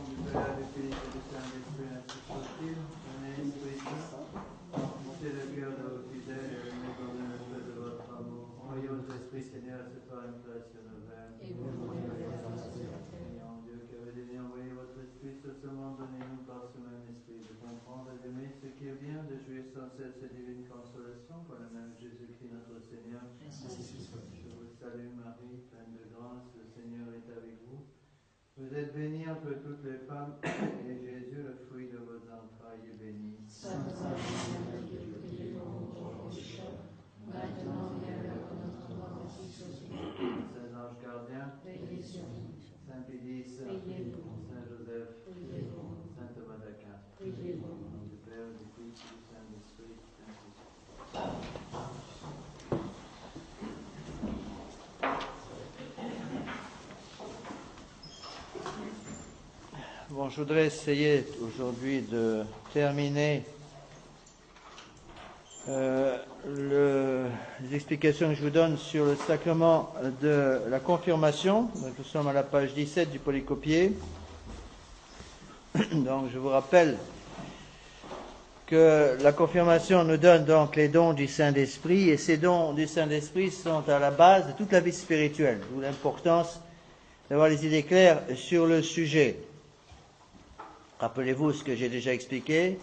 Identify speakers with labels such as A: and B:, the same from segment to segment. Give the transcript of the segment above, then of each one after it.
A: du Père, du Fils et du Saint-Esprit, ainsi soit-il. Venez, Esprit Saint, montez le cœur de vos fidèles et allumez dans le feu de votre amour. Envoyez aux esprits, Seigneur, cette fois une place sur nos veines. Seigneur Dieu, qui avez déjà envoyé votre Esprit sur ce monde, donnez-nous par ce même Esprit de comprendre et d'aimer ce qui est bien, de jouir sans cesse cette divine consolation par le même Jésus-Christ notre Seigneur. Je vous salue Marie, pleine de grâce, le Seigneur est avec vous. Vous êtes bénie entre toutes les femmes, et Jésus, le fruit de vos entrailles, est béni.
B: Sainte Marie, Mère de Dieu, priez pour nous pauvres pécheurs, maintenant et à l'heure de notre mort. Ainsi soit-il.
A: Saint Ange gardien,
B: Veillez sur nous.
A: Saint Pédis,
B: Priez pour nous.
A: Saint Joseph,
B: Priez pour nous.
A: Saint Thomas d'Aquin.
B: Priez pour
A: Au
B: nous.
A: nom du Père, du Fils et du Saint-Esprit, ainsi soit. Bon, je voudrais essayer aujourd'hui de terminer les explications que je vous donne sur le sacrement de la confirmation. Donc, nous sommes à la page 17 du polycopier. Donc, je vous rappelle que la confirmation nous donne donc les dons du Saint-Esprit, et ces dons du Saint-Esprit sont à la base de toute la vie spirituelle, d'où l'importance d'avoir les idées claires sur le sujet. Rappelez-vous ce que j'ai déjà expliqué.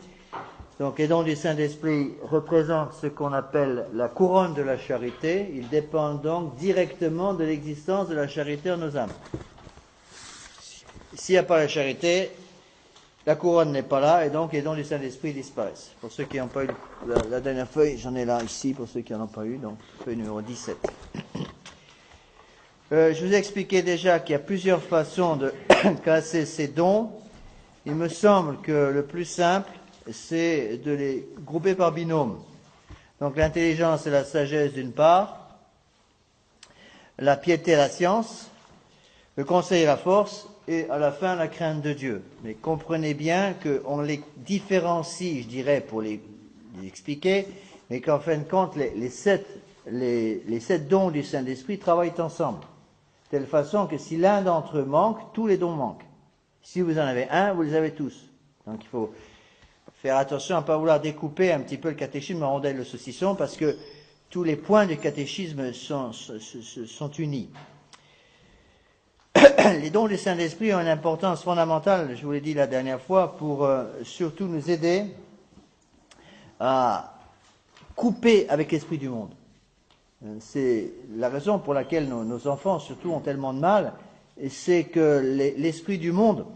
A: Donc les dons du Saint-Esprit représentent ce qu'on appelle la couronne de la charité. Ils dépendent donc directement de l'existence de la charité en nos âmes. S'il n'y a pas la charité, la couronne n'est pas là, et donc les dons du Saint-Esprit disparaissent. Pour ceux qui n'ont pas eu la dernière feuille, j'en ai là ici, pour ceux qui n'en ont pas eu, donc feuille numéro 17. Je vous ai expliqué déjà qu'il y a plusieurs façons de classer ces dons. Il me semble que le plus simple, c'est de les grouper par binôme. Donc l'intelligence et la sagesse d'une part, la piété et la science, le conseil et la force, et à la fin la crainte de Dieu. Mais comprenez bien qu'on les différencie, je dirais, pour les expliquer, mais qu'en fin de compte, les sept dons du Saint-Esprit travaillent ensemble. De telle façon que si l'un d'entre eux manque, tous les dons manquent. Si vous en avez un, vous les avez tous. Donc il faut faire attention à ne pas vouloir découper un petit peu le catéchisme en rondelles de saucisson, parce que tous les points du catéchisme sont unis. Les dons du Saint-Esprit ont une importance fondamentale, je vous l'ai dit la dernière fois, pour surtout nous aider à couper avec l'esprit du monde. C'est la raison pour laquelle nos enfants, surtout, ont tellement de mal, c'est que l'esprit du monde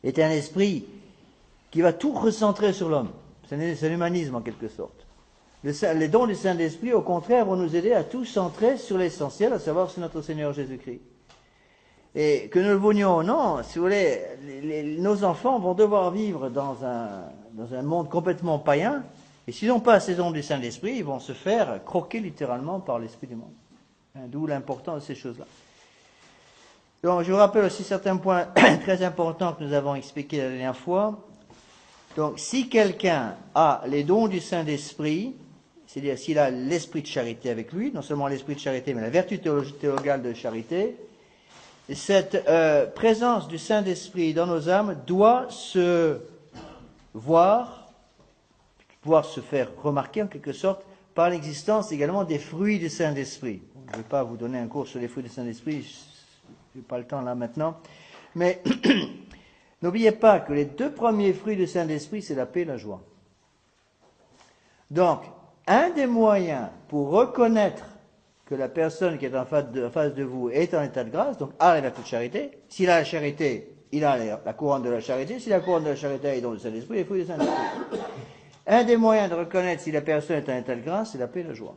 A: est un esprit qui va tout recentrer sur l'homme. C'est l'humanisme en quelque sorte. Les dons du Saint-Esprit, au contraire, vont nous aider à tout centrer sur l'essentiel, à savoir sur notre Seigneur Jésus-Christ. Et que nous le voulions ou non, si vous voulez, nos enfants vont devoir vivre dans un monde complètement païen, et s'ils n'ont pas ces dons du Saint-Esprit, ils vont se faire croquer littéralement par l'esprit du monde. D'où l'importance de ces choses-là. Donc, je vous rappelle aussi certains points très importants que nous avons expliqués la dernière fois. Donc, si quelqu'un a les dons du Saint-Esprit, c'est-à-dire s'il a l'esprit de charité avec lui, non seulement l'esprit de charité, mais la vertu théologale de charité, cette présence du Saint-Esprit dans nos âmes doit se pouvoir se faire remarquer en quelque sorte par l'existence également des fruits du Saint-Esprit. Je ne vais pas vous donner un cours sur les fruits du Saint-Esprit, je n'ai pas le temps là maintenant, mais n'oubliez pas que les deux premiers fruits du Saint-Esprit, c'est la paix et la joie. Donc, un des moyens pour reconnaître que la personne qui est en face de vous est en état de grâce, donc a la vertu de charité, s'il a la charité, il a la couronne de la charité, si la couronne de la charité est dans le Saint-Esprit, les fruits du Saint-Esprit. Un des moyens de reconnaître si la personne est en état de grâce, c'est la paix et la joie.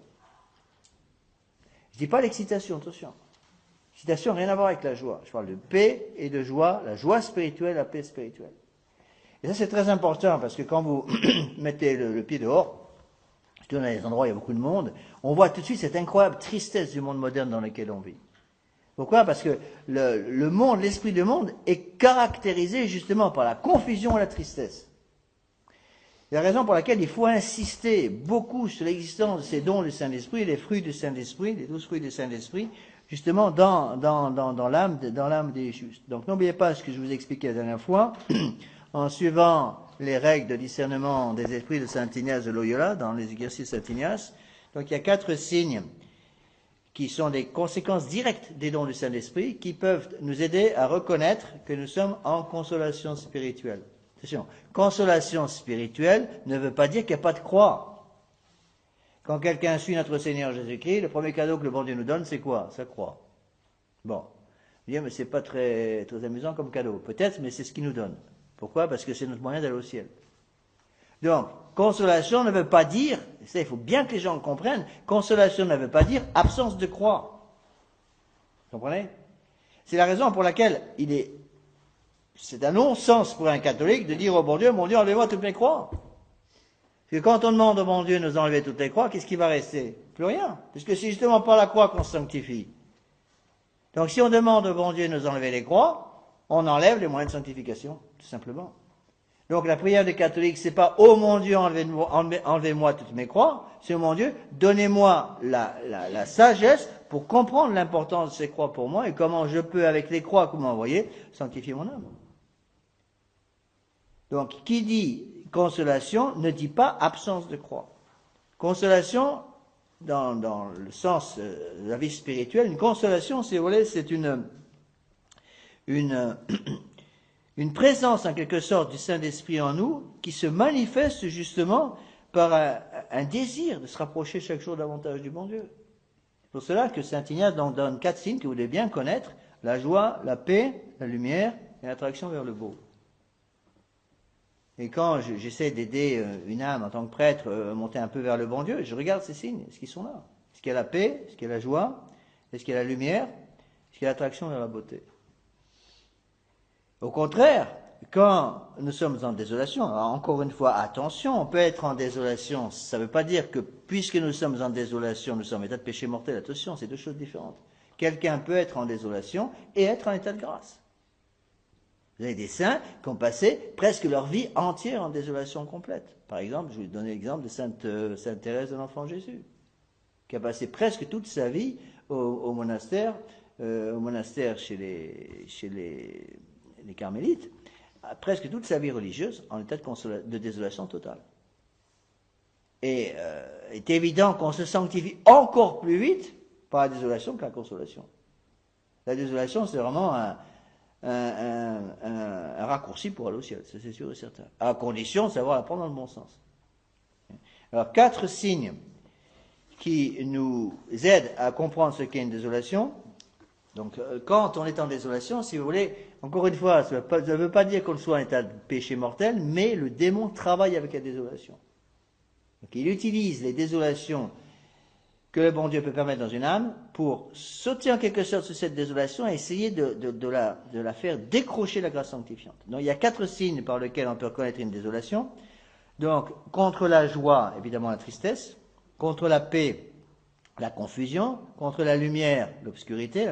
A: Je ne dis pas l'excitation, attention. L'excitation n'a rien à voir avec la joie. Je parle de paix et de joie, la joie spirituelle, la paix spirituelle. Et ça, c'est très important, parce que quand vous mettez le pied dehors, surtout dans les endroits où il y a beaucoup de monde, on voit tout de suite cette incroyable tristesse du monde moderne dans lequel on vit. Pourquoi ? Parce que le monde, l'esprit du monde est caractérisé justement par la confusion et la tristesse. C'est la raison pour laquelle il faut insister beaucoup sur l'existence de ces dons du Saint-Esprit, les fruits du Saint-Esprit, les 12 fruits du Saint-Esprit, justement dans l'âme des justes. Donc n'oubliez pas ce que je vous expliquais la dernière fois, en suivant les règles de discernement des esprits de Saint Ignace de Loyola, dans les exercices Saint Ignace. Donc il y a 4 signes qui sont des conséquences directes des dons du Saint-Esprit, qui peuvent nous aider à reconnaître que nous sommes en consolation spirituelle. Attention, consolation spirituelle ne veut pas dire qu'il n'y a pas de croix. Quand quelqu'un suit notre Seigneur Jésus-Christ, le premier cadeau que le bon Dieu nous donne, c'est quoi? Sa croix. Bon, bien, mais c'est pas très amusant comme cadeau. Peut-être, mais c'est ce qu'il nous donne. Pourquoi? Parce que c'est notre moyen d'aller au ciel. Donc, consolation ne veut pas dire, ça il faut bien que les gens le comprennent, consolation ne veut pas dire absence de croix. Vous comprenez? C'est la raison pour laquelle c'est un non-sens pour un catholique de dire au bon Dieu, enlevez-moi toutes mes croix. Parce que quand on demande au bon Dieu de nous enlever toutes les croix, qu'est-ce qui va rester? Plus rien. Parce que c'est justement par la croix qu'on se sanctifie. Donc si on demande au bon Dieu de nous enlever les croix, on enlève les moyens de sanctification, tout simplement. Donc la prière des catholiques, c'est pas « Oh mon Dieu, enlevez-moi toutes mes croix », c'est « Oh mon Dieu, donnez-moi la sagesse pour comprendre l'importance de ces croix pour moi et comment je peux, avec les croix que vous m'envoyez, sanctifier mon âme ». Donc, qui dit consolation ne dit pas absence de croix. Consolation, dans le sens de la vie spirituelle, une consolation, si vous voulez, c'est une présence en quelque sorte du Saint-Esprit en nous qui se manifeste justement par un désir de se rapprocher chaque jour davantage du bon Dieu. C'est pour cela que Saint Ignace donne 4 signes que vous devez bien connaître: la joie, la paix, la lumière et l'attraction vers le beau. Et quand j'essaie d'aider une âme en tant que prêtre à monter un peu vers le bon Dieu, je regarde ces signes, est-ce qu'ils sont là? Est-ce qu'il y a la paix? Est-ce qu'il y a la joie? Est-ce qu'il y a la lumière? Est-ce qu'il y a l'attraction vers la beauté? Au contraire, quand nous sommes en désolation, alors encore une fois, attention, on peut être en désolation, ça ne veut pas dire que puisque nous sommes en désolation, nous sommes en état de péché mortel, attention, c'est 2 choses différentes. Quelqu'un peut être en désolation et être en état de grâce. Vous avez des saints qui ont passé presque leur vie entière en désolation complète. Par exemple, je vais vous donner l'exemple de Sainte Thérèse de l'Enfant Jésus, qui a passé presque toute sa vie au monastère chez les carmélites, presque toute sa vie religieuse en état de désolation totale. Et il est évident qu'on se sanctifie encore plus vite par la désolation que la consolation. La désolation, c'est vraiment un raccourci pour aller au ciel, ça c'est sûr et certain, à condition de savoir la prendre dans le bon sens. Alors, 4 signes qui nous aident à comprendre ce qu'est une désolation. Donc, quand on est en désolation, si vous voulez, encore une fois, ça ne veut pas dire qu'on soit en état de péché mortel, mais le démon travaille avec la désolation. Donc, il utilise les désolations que le bon Dieu peut permettre dans une âme pour sauter en quelque sorte sur cette désolation et essayer de la faire décrocher la grâce sanctifiante. Donc, il y a 4 signes par lesquels on peut reconnaître une désolation. Donc, contre la joie, évidemment, la tristesse. Contre la paix, la confusion. Contre la lumière, l'obscurité.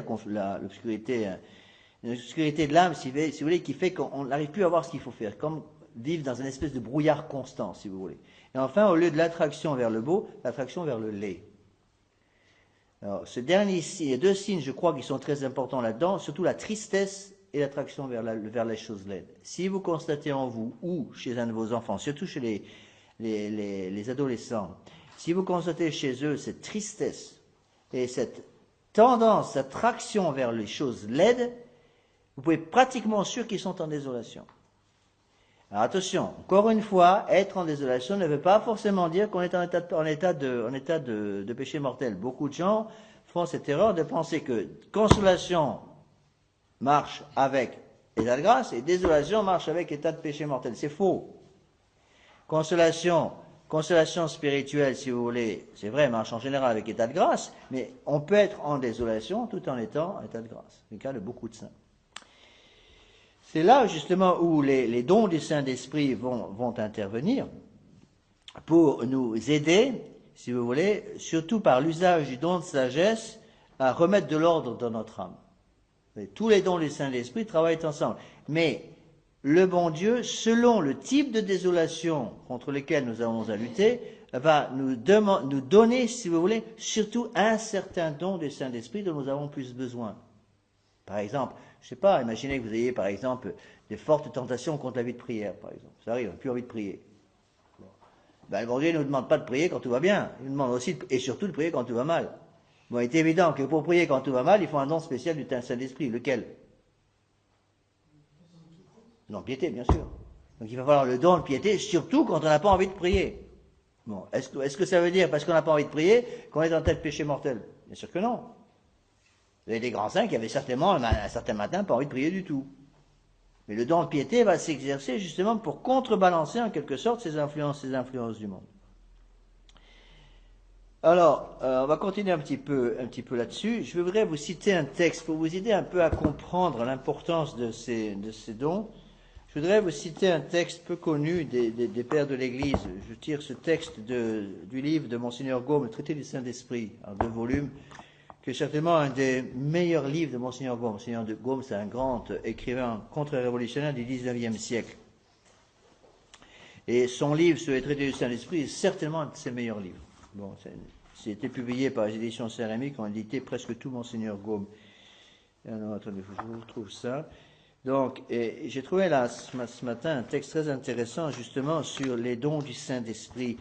A: L'obscurité de l'âme, si vous voulez, qui fait qu'on n'arrive plus à voir ce qu'il faut faire. Comme vivre dans une espèce de brouillard constant, si vous voulez. Et enfin, au lieu de l'attraction vers le beau, l'attraction vers le laid. Alors, ce dernier signe, il y a 2 signes, je crois, qui sont très importants là-dedans, surtout la tristesse et l'attraction vers les choses laides. Si vous constatez en vous, ou chez un de vos enfants, surtout chez les adolescents, si vous constatez chez eux cette tristesse et cette tendance, cette attraction vers les choses laides, vous pouvez être pratiquement sûr qu'ils sont en désolation. Alors attention, encore une fois, être en désolation ne veut pas forcément dire qu'on est en état de péché mortel. Beaucoup de gens font cette erreur de penser que consolation marche avec état de grâce et désolation marche avec état de péché mortel. C'est faux. Consolation spirituelle, si vous voulez, c'est vrai, marche en général avec état de grâce, mais on peut être en désolation tout en étant en état de grâce. C'est le cas de beaucoup de saints. C'est là justement où les dons du Saint-Esprit vont intervenir pour nous aider, si vous voulez, surtout par l'usage du don de sagesse, à remettre de l'ordre dans notre âme. Et tous les dons du Saint-Esprit travaillent ensemble. Mais le bon Dieu, selon le type de désolation contre lequel nous avons à lutter, va nous donner, si vous voulez, surtout un certain don du Saint-Esprit dont nous avons plus besoin. Par exemple, je ne sais pas, imaginez que vous ayez, par exemple, des fortes tentations contre la vie de prière, par exemple. Ça arrive, on n'a plus envie de prier. Bon. Ben, le bon Dieu ne nous demande pas de prier quand tout va bien. Il nous demande aussi, et surtout, de prier quand tout va mal. Bon, il est évident que pour prier quand tout va mal, il faut un don spécial du Saint-Esprit. Lequel? Non, piété, bien sûr. Donc il va falloir le don de piété, surtout quand on n'a pas envie de prier. Bon, est-ce que ça veut dire, parce qu'on n'a pas envie de prier, qu'on est en tel péché mortel? Bien sûr que non. Vous avez des grands saints qui avaient certainement, un certain matin, pas envie de prier du tout. Mais le don de piété va s'exercer justement pour contrebalancer en quelque sorte ces influences du monde. Alors, on va continuer un petit peu là-dessus. Je voudrais vous citer un texte pour vous aider un peu à comprendre l'importance de ces dons. Je voudrais vous citer un texte peu connu des pères de l'Église. Je tire ce texte du livre de Monseigneur Gaume, le traité du Saint-Esprit, en 2 volumes, qui est certainement un des meilleurs livres de Monseigneur Gaume. Monseigneur Gaume, c'est un grand écrivain contre-révolutionnaire du XIXe siècle. Et son livre sur les traités du Saint-Esprit est certainement un de ses meilleurs livres. Bon, c'est été publié par les éditions Céramiques, ont édité presque tout Monseigneur Gaume. Alors, attendez, je vous retrouve ça. Donc, j'ai trouvé là, ce matin, un texte très intéressant, justement, sur les dons du Saint-Esprit.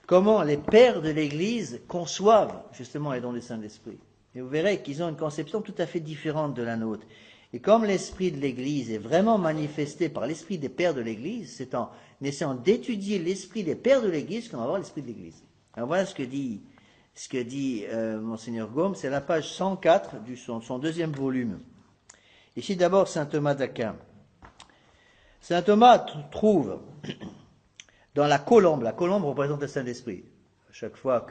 A: Comment les pères de l'Église conçoivent, justement, les dons du Saint-Esprit. Et vous verrez qu'ils ont une conception tout à fait différente de la nôtre. Et comme l'esprit de l'Église est vraiment manifesté par l'esprit des pères de l'Église, c'est en essayant d'étudier l'esprit des pères de l'Église qu'on va voir l'esprit de l'Église. Alors voilà ce que dit Monseigneur Gaume, c'est la page 104 de son 2e volume. Ici d'abord saint Thomas d'Aquin. Saint Thomas trouve dans la colombe représente le Saint-Esprit. À chaque fois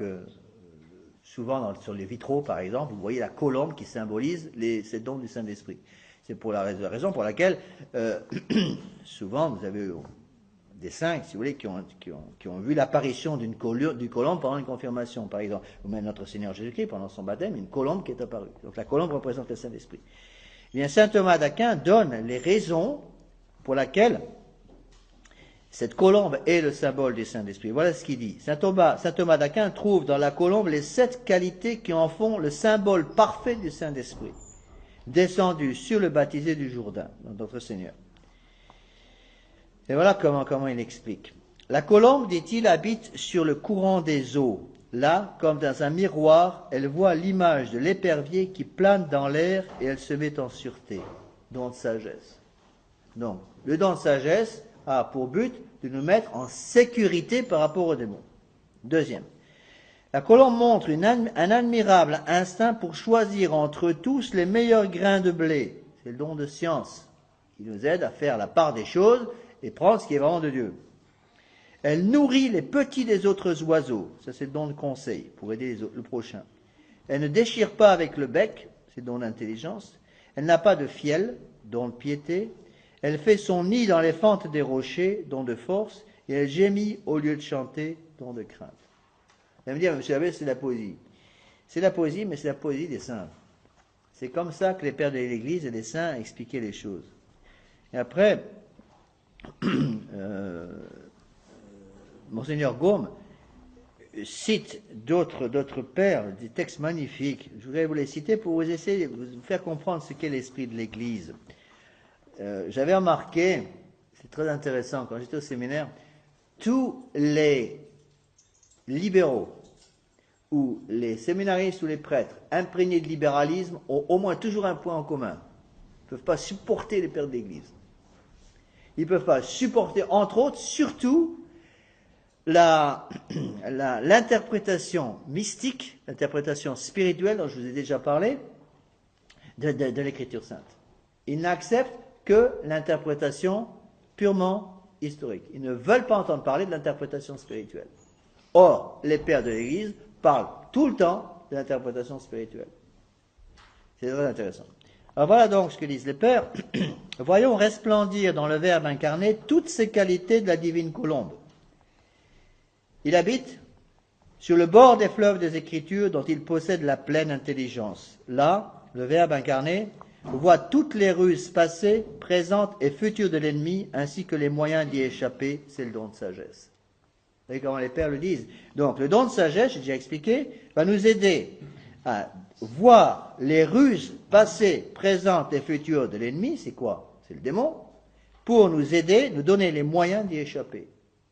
A: souvent sur les vitraux par exemple, vous voyez la colombe qui symbolise ces dons du Saint-Esprit. C'est pour la raison pour laquelle souvent vous avez des saints, si vous voulez, qui ont vu l'apparition du colombe pendant une confirmation, par exemple. Ou même notre Seigneur Jésus-Christ, pendant son baptême, une colombe qui est apparue. Donc la colombe représente le Saint-Esprit. Eh bien, saint Thomas d'Aquin donne les raisons pour lesquelles cette colombe est le symbole du Saint-Esprit. Voilà ce qu'il dit. Saint Thomas d'Aquin trouve dans la colombe les 7 qualités qui en font le symbole parfait du Saint-Esprit, descendu sur le baptisé du Jourdain, dans notre Seigneur. Et voilà comment il explique. La colombe, dit-il, habite sur le courant des eaux. Là, comme dans un miroir, elle voit l'image de l'épervier qui plane dans l'air et elle se met en sûreté. Don de sagesse. Donc, le don de sagesse a pour but de nous mettre en sécurité par rapport aux démons. Deuxième. La colombe montre un admirable instinct pour choisir entre tous les meilleurs grains de blé. C'est le don de science qui nous aide à faire la part des choses et prendre ce qui est vraiment de Dieu. Elle nourrit les petits des autres oiseaux. Ça, c'est le don de conseil pour aider le prochain. Elle ne déchire pas avec le bec. C'est le don d'intelligence. Elle n'a pas de fiel, don de piété. Elle fait son nid dans les fentes des rochers, don de force. Et elle gémit au lieu de chanter, don de crainte. Vous allez me dire, monsieur l'abbé, c'est la poésie. C'est la poésie, mais c'est la poésie des saints. C'est comme ça que les pères de l'Église et les saints expliquaient les choses. Et après, Monseigneur Gaume cite d'autres pères, des textes magnifiques. Je voudrais vous les citer pour vous essayer de vous faire comprendre ce qu'est l'esprit de l'Église. J'avais remarqué, c'est très intéressant, quand j'étais au séminaire, tous les libéraux ou les séminaristes ou les prêtres imprégnés de libéralisme ont au moins toujours un point en commun. Ils ne peuvent pas supporter les pères de l'Église. Ils ne peuvent pas supporter, entre autres, surtout, l'interprétation mystique, l'interprétation spirituelle dont je vous ai déjà parlé, de l'Écriture sainte. Ils n'acceptent que l'interprétation purement historique. Ils ne veulent pas entendre parler de l'interprétation spirituelle. Or, les pères de l'Église parlent tout le temps de l'interprétation spirituelle. C'est très intéressant. Alors voilà donc ce que disent les pères. Voyons resplendir dans le Verbe incarné toutes ces qualités de la divine colombe. Il habite sur le bord des fleuves des Écritures dont il possède la pleine intelligence. Là, le Verbe incarné voit toutes les ruses passées, présentes et futures de l'ennemi, ainsi que les moyens d'y échapper. C'est le don de sagesse. voyez comment les pères le disent. Donc, le don de sagesse, j'ai déjà expliqué, va nous aider à voir les ruses passées, présentes et futures de l'ennemi. C'est quoi? C'est le démon. Pour nous aider, nous donner les moyens d'y échapper.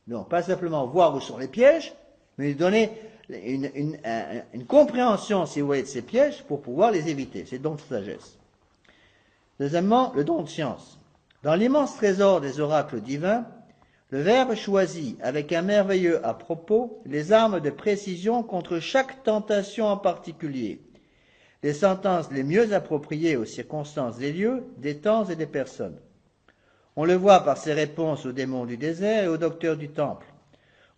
A: Donc, pas simplement voir où sont les pièges, mais nous donner une compréhension, si vous voulez, de ces pièges pour pouvoir les éviter. C'est le don de sagesse. Deuxièmement, le don de science. Dans l'immense trésor des oracles divins, le Verbe choisit, avec un merveilleux à propos, les armes de précision contre chaque tentation en particulier, les sentences les mieux appropriées aux circonstances des lieux, des temps et des personnes. On le voit par ses réponses aux démons du désert et aux docteurs du temple.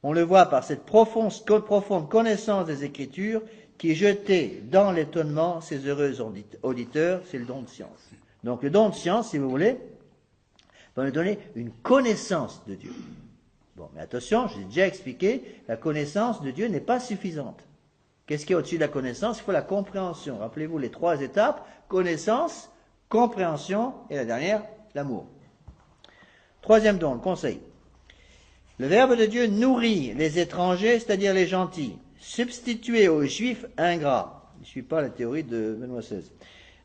A: On le voit par cette profonde connaissance des Écritures qui jetait dans l'étonnement ces heureux auditeurs, c'est le don de science. Donc le don de science, si vous voulez, va nous donner une connaissance de Dieu. Bon, mais attention, j'ai déjà expliqué, la connaissance de Dieu n'est pas suffisante. Qu'est-ce qui est au-dessus de la connaissance? Il faut la compréhension. Rappelez-vous les 3 étapes, connaissance, compréhension et la dernière, l'amour. Troisième don, le conseil. Le Verbe de Dieu nourrit les étrangers, c'est-à-dire les gentils, substitués aux Juifs ingrats. Je ne suis pas la théorie de Benoît XVI.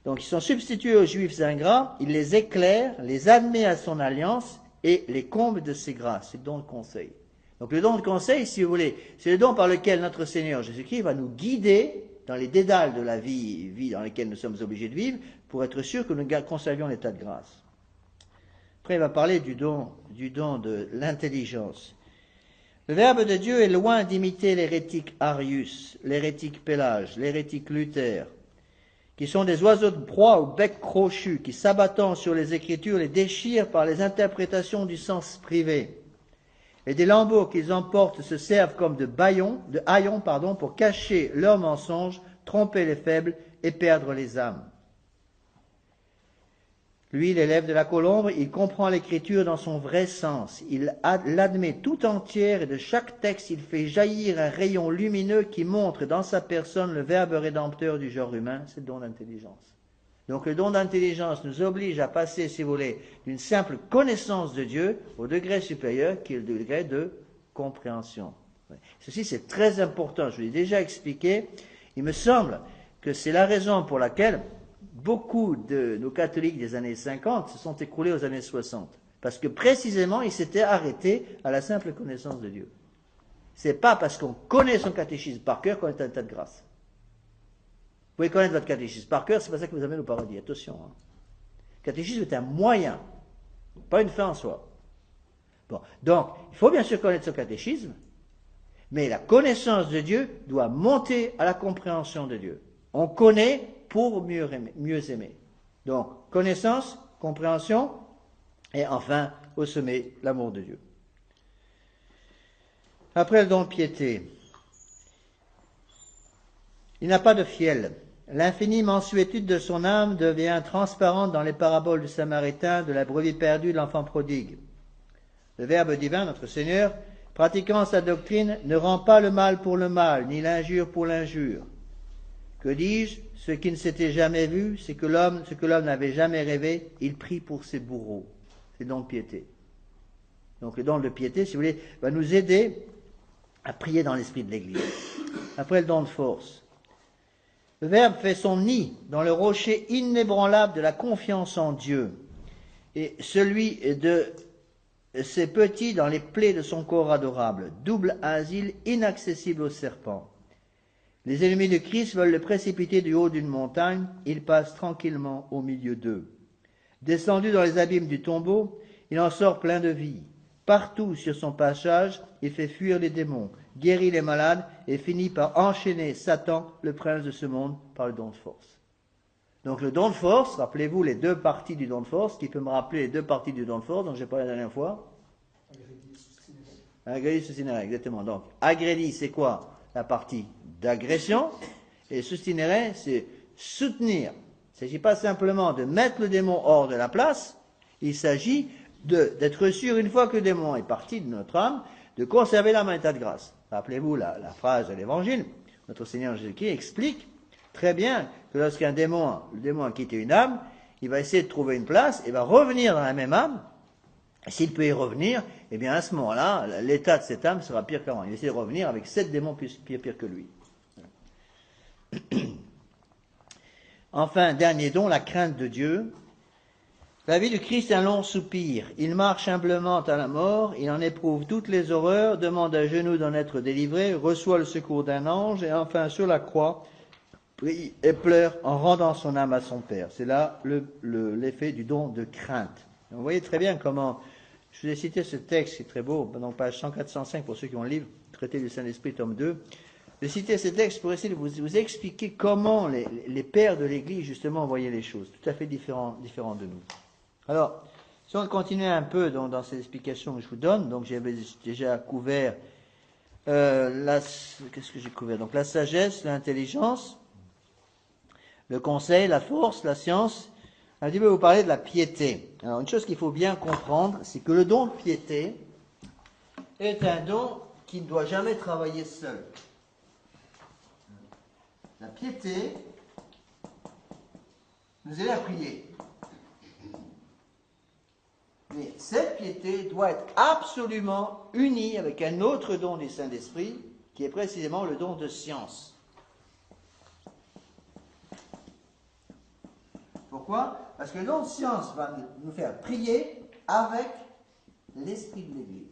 A: Donc ils sont substitués aux Juifs ingrats, il les éclaire, les admet à son alliance et les comble de ses grâces. C'est le don de conseil. Donc le don de conseil, si vous voulez, c'est le don par lequel notre Seigneur Jésus-Christ va nous guider dans les dédales de la vie dans lesquelles nous sommes obligés de vivre, pour être sûr que nous conservions l'état de grâce. Après, il va parler du don de l'intelligence. Le Verbe de Dieu est loin d'imiter l'hérétique Arius, l'hérétique Pélage, l'hérétique Luther, qui sont des oiseaux de proie au bec crochu, qui s'abattant sur les Écritures les déchirent par les interprétations du sens privé. Et des lambeaux qu'ils emportent se servent comme de haillons, pour cacher leurs mensonges, tromper les faibles et perdre les âmes. Lui, l'élève de la colombe, il comprend l'écriture dans son vrai sens. Il l'admet tout entière et de chaque texte, il fait jaillir un rayon lumineux qui montre dans sa personne le Verbe rédempteur du genre humain. C'est le don d'intelligence. Donc le don d'intelligence nous oblige à passer, si vous voulez, d'une simple connaissance de Dieu au degré supérieur qui est le degré de compréhension. Ceci, c'est très important. Je vous l'ai déjà expliqué. Il me semble que c'est la raison pour laquelle beaucoup de nos catholiques des années 50 se sont écroulés aux années 60. Parce que précisément, ils s'étaient arrêtés à la simple connaissance de Dieu. C'est pas parce qu'on connaît son catéchisme par cœur qu'on est en état de grâce. Vous pouvez connaître votre catéchisme par cœur, c'est pas ça qui vous amène au paradis. Attention. Hein. Le catéchisme est un moyen, pas une fin en soi. Bon. Donc, il faut bien sûr connaître son catéchisme, mais la connaissance de Dieu doit monter à la compréhension de Dieu. On connaît pour mieux aimer. Donc, connaissance, compréhension, et enfin, au sommet, l'amour de Dieu. Après le don de piété, il n'a pas de fiel. L'infinie mansuétude de son âme devient transparente dans les paraboles du Samaritain, de la brebis perdue, de l'enfant prodigue. Le Verbe divin, notre Seigneur, pratiquant sa doctrine, ne rend pas le mal pour le mal, ni l'injure pour l'injure. Que dis-je? Ce qui ne s'était jamais vu, ce que l'homme n'avait jamais rêvé, il prie pour ses bourreaux. C'est le don de piété. Donc le don de piété, si vous voulez, va nous aider à prier dans l'esprit de l'Église. Après le don de force. Le Verbe fait son nid dans le rocher inébranlable de la confiance en Dieu, et celui de ses petits dans les plaies de son corps adorable, double asile inaccessible aux serpents. Les ennemis de Christ veulent le précipiter du haut d'une montagne, il passe tranquillement au milieu d'eux. Descendu dans les abîmes du tombeau, il en sort plein de vie. Partout sur son passage, il fait fuir les démons, guérit les malades et finit par enchaîner Satan, le prince de ce monde, par le don de force. Donc le don de force, rappelez-vous les 2 parties du don de force, qui peut me rappeler les 2 parties du don de force dont j'ai parlé la dernière fois. Agrédis, sustinere, exactement. Donc, agrédis, c'est quoi? La partie d'agression, et sustinere, c'est soutenir. Il ne s'agit pas simplement de mettre le démon hors de la place, il s'agit d'être sûr, une fois que le démon est parti de notre âme, de conserver l'âme en état de grâce. Rappelez-vous la phrase de l'Évangile, notre Seigneur Jésus-Christ explique très bien que lorsqu'un démon, le démon a quitté une âme, il va essayer de trouver une place et va revenir dans la même âme S'il peut y revenir, eh bien à ce moment-là, l'état de cette âme sera pire qu'avant. Il essaie de revenir avec 7 démons pire que lui. Enfin, dernier don, la crainte de Dieu. La vie du Christ est un long soupir. Il marche humblement à la mort, il en éprouve toutes les horreurs, demande à genoux d'en être délivré, reçoit le secours d'un ange, et enfin sur la croix, prie et pleure en rendant son âme à son Père. C'est là l'effet du don de crainte. Vous voyez très bien comment, je vous ai cité ce texte qui est très beau, donc page 104-105 pour ceux qui ont le livre, Traité du Saint-Esprit, tome 2. J'ai cité ce texte pour essayer de vous expliquer comment les pères de l'Église justement voyaient les choses, tout à fait différents de nous. Alors, si on continue un peu dans ces explications que je vous donne, donc j'avais déjà couvert qu'est-ce que j'ai couvert? Donc la sagesse, l'intelligence, le conseil, la force, la science. Un petit peu vous parler de la piété. Alors une chose qu'il faut bien comprendre, c'est que le don de piété est un don qui ne doit jamais travailler seul. La piété nous aide à prier. Mais cette piété doit être absolument unie avec un autre don du Saint-Esprit, qui est précisément le don de science. Pourquoi? Parce que le don de science va nous faire prier avec l'Esprit de l'Église.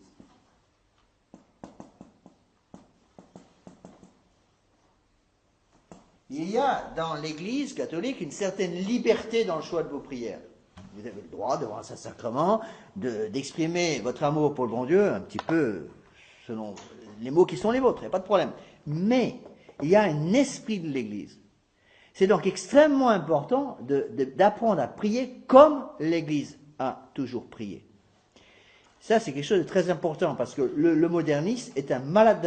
A: Il y a dans l'Église catholique une certaine liberté dans le choix de vos prières. Vous avez le droit, devant un sacrement, d'exprimer votre amour pour le bon Dieu, un petit peu selon les mots qui sont les vôtres, il n'y a pas de problème. Mais il y a un esprit de l'Église. C'est donc extrêmement important d'apprendre à prier comme l'Église a toujours prié. Ça, c'est quelque chose de très important, parce que le moderniste est un malade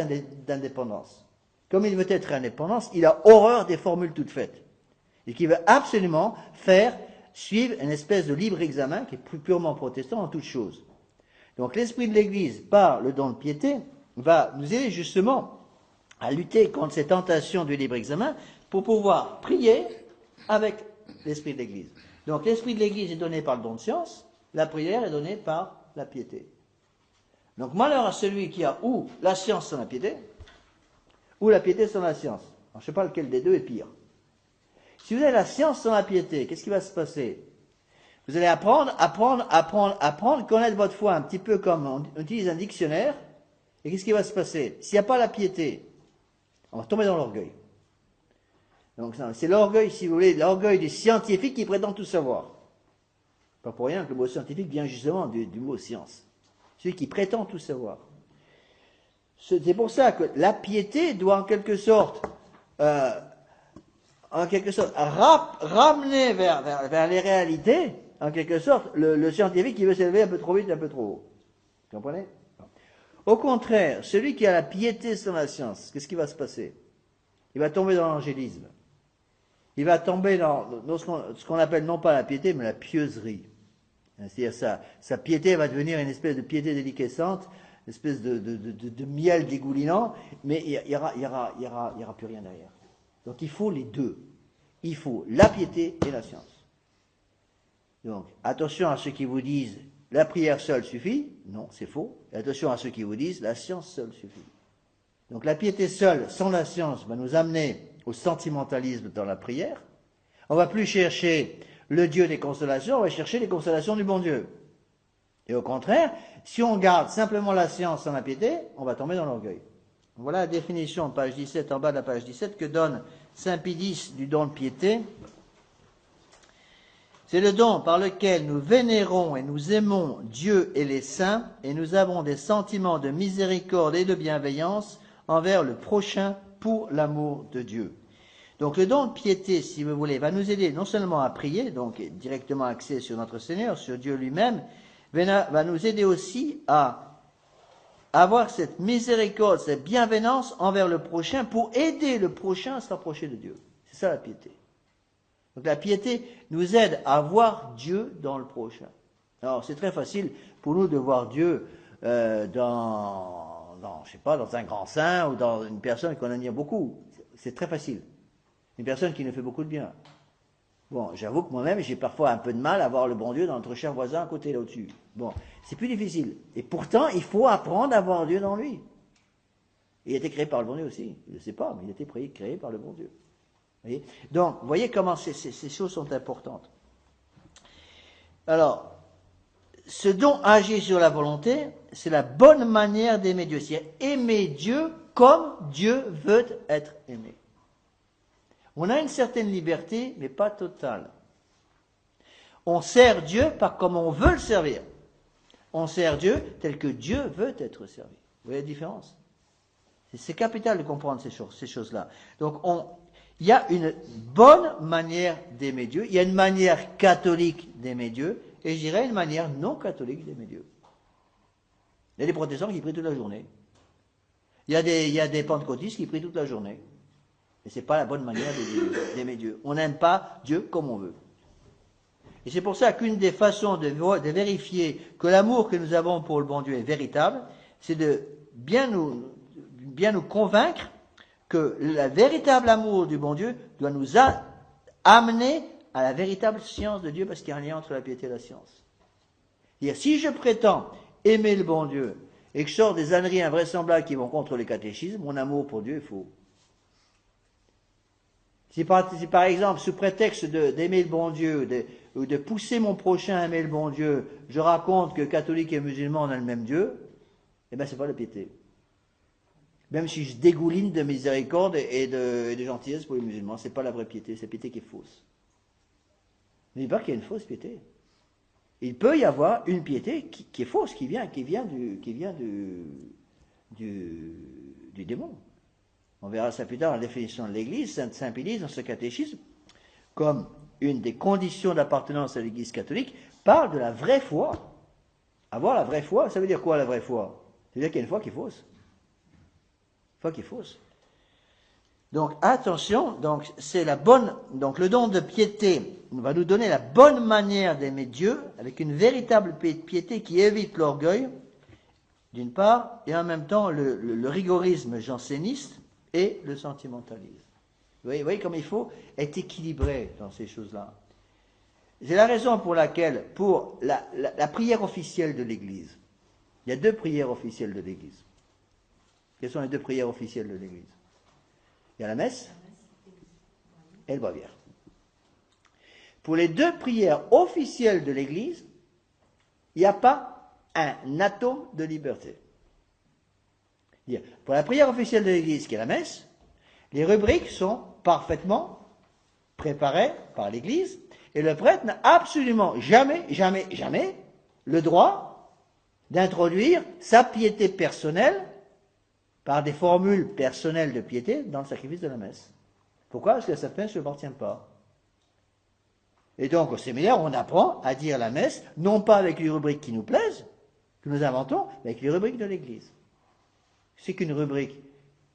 A: d'indépendance. Comme il veut être indépendant, il a horreur des formules toutes faites. Et qu'il veut absolument suivre une espèce de libre examen qui est plus purement protestant en toutes choses. Donc l'esprit de l'Église, par le don de piété, va nous aider justement à lutter contre ces tentations du libre examen pour pouvoir prier avec l'esprit de l'Église. Donc l'esprit de l'Église est donné par le don de science, la prière est donnée par la piété. Donc malheur à celui qui a ou la science sans la piété, ou la piété sans la science. Alors, je ne sais pas lequel des deux est pire. Si vous avez la science sans la piété, qu'est-ce qui va se passer? Vous allez apprendre, connaître votre foi un petit peu comme on utilise un dictionnaire. Et qu'est-ce qui va se passer? S'il n'y a pas la piété, on va tomber dans l'orgueil. Donc c'est l'orgueil, si vous voulez, l'orgueil du scientifique qui prétend tout savoir. Pas pour rien que le mot scientifique vient justement du mot science. Celui qui prétend tout savoir. C'est pour ça que la piété doit en quelque sorte ramener vers les réalités, en quelque sorte, le scientifique qui veut s'élever un peu trop vite, un peu trop haut. Vous comprenez? Au contraire, celui qui a la piété sans la science, qu'est-ce qui va se passer? Il va tomber dans l'angélisme. Il va tomber dans ce qu'on appelle non pas la piété, mais la pieuserie. C'est-à-dire sa piété va devenir une espèce de piété déliquescente, une espèce de miel dégoulinant, mais il y aura plus rien derrière. Donc il faut les deux. Il faut la piété et la science. Donc attention à ceux qui vous disent la prière seule suffit. Non, c'est faux. Et attention à ceux qui vous disent la science seule suffit. Donc la piété seule, sans la science, va nous amener au sentimentalisme dans la prière. On ne va plus chercher le Dieu des consolations, on va chercher les consolations du bon Dieu. Et au contraire, si on garde simplement la science sans la piété, on va tomber dans l'orgueil. Voilà la définition, page 17, en bas de la page 17, que donne saint Pie X du don de piété. C'est le don par lequel nous vénérons et nous aimons Dieu et les saints, et nous avons des sentiments de miséricorde et de bienveillance envers le prochain pour l'amour de Dieu. Donc le don de piété, si vous voulez, va nous aider non seulement à prier, donc directement axé sur notre Seigneur, sur Dieu lui-même, va nous aider aussi à avoir cette miséricorde, cette bienveillance envers le prochain pour aider le prochain à se rapprocher de Dieu. C'est ça la piété. Donc la piété nous aide à voir Dieu dans le prochain. Alors c'est très facile pour nous de voir Dieu dans un grand saint ou dans une personne qu'on admire beaucoup. C'est très facile. Une personne qui nous fait beaucoup de bien. Bon, j'avoue que moi-même, j'ai parfois un peu de mal à voir le bon Dieu dans notre cher voisin à côté, là au-dessus. Bon, c'est plus difficile. Et pourtant, il faut apprendre à voir Dieu dans lui. Il a été créé par le bon Dieu aussi. Il ne le sait pas, mais il a été créé par le bon Dieu. Vous voyez? Donc, vous voyez comment ces choses sont importantes. Alors, ce dont agit sur la volonté, c'est la bonne manière d'aimer Dieu. C'est-à-dire aimer Dieu comme Dieu veut être aimé. On a une certaine liberté, mais pas totale. On sert Dieu par comme on veut le servir. On sert Dieu tel que Dieu veut être servi. Vous voyez la différence? C'est capital de comprendre ces choses-là. Donc, il y a une bonne manière d'aimer Dieu, il y a une manière catholique d'aimer Dieu, et je dirais une manière non catholique d'aimer Dieu. Il y a des protestants qui prient toute la journée. Il y a des pentecôtistes qui prient toute la journée. Et ce n'est pas la bonne manière d'aimer Dieu. On n'aime pas Dieu comme on veut. Et c'est pour ça qu'une des façons de vérifier que l'amour que nous avons pour le bon Dieu est véritable, c'est de bien nous convaincre que le véritable amour du bon Dieu doit nous amener à la véritable science de Dieu, parce qu'il y a un lien entre la piété et la science. C'est-à-dire, si je prétends aimer le bon Dieu et que je sors des âneries invraisemblables qui vont contre les catéchismes, mon amour pour Dieu est faux. Si par exemple, sous prétexte d'aimer le bon Dieu, ou de pousser mon prochain à aimer le bon Dieu, je raconte que catholiques et musulmans, on a le même Dieu, eh bien, c'est pas la piété. Même si je dégouline de miséricorde et de gentillesse pour les musulmans, c'est pas la vraie piété, c'est la piété qui est fausse. N'oubliez pas qu'il y a une fausse piété. Il peut y avoir une piété qui est fausse, qui vient du démon. On verra ça plus tard dans la définition de l'Église. Saint Pie dans ce catéchisme, comme une des conditions d'appartenance à l'Église catholique, parle de la vraie foi. Avoir la vraie foi, ça veut dire quoi la vraie foi? Ça veut dire qu'il y a une foi qui est fausse. Une foi qui est fausse. Donc attention, donc le don de piété va nous donner la bonne manière d'aimer Dieu, avec une véritable piété qui évite l'orgueil, d'une part, et en même temps le rigorisme janséniste et le sentimentalisme. Vous voyez comme il faut être équilibré dans ces choses-là. C'est la raison pour laquelle, pour la prière officielle de l'Église, il y a deux prières officielles de l'Église. Quelles sont les deux prières officielles de l'Église? Il y a la messe et le bréviaire. Pour les deux prières officielles de l'Église, il n'y a pas un atome de liberté. Pour la prière officielle de l'Église, qui est la messe, les rubriques sont parfaitement préparées par l'Église, et le prêtre n'a absolument jamais le droit d'introduire sa piété personnelle par des formules personnelles de piété dans le sacrifice de la messe. Pourquoi? Parce que cette messe ne appartient pas. Et donc, au séminaire, on apprend à dire la messe, non pas avec les rubriques qui nous plaisent, que nous inventons, mais avec les rubriques de l'Église. C'est qu'une rubrique.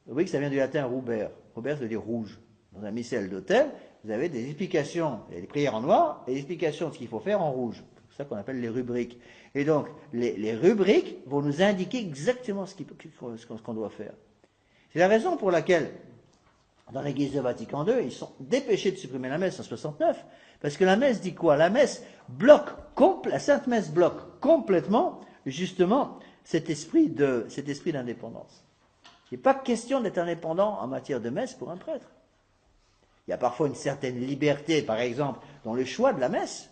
A: Rubrique, ça vient du latin ruber. Ruber, ça veut dire rouge. Dans un missel d'autel, vous avez des explications, et des prières en noir, et des explications de ce qu'il faut faire en rouge. C'est ça qu'on appelle les rubriques. Et donc, les rubriques vont nous indiquer exactement ce qu'on doit faire. C'est la raison pour laquelle, dans l'Église de Vatican II, ils sont dépêchés de supprimer la messe en 69, parce que la messe dit quoi? La messe la Sainte Messe bloque complètement, justement, cet esprit d'indépendance. Il n'est pas question d'être indépendant en matière de messe pour un prêtre. Il y a parfois une certaine liberté, par exemple, dans le choix de la messe.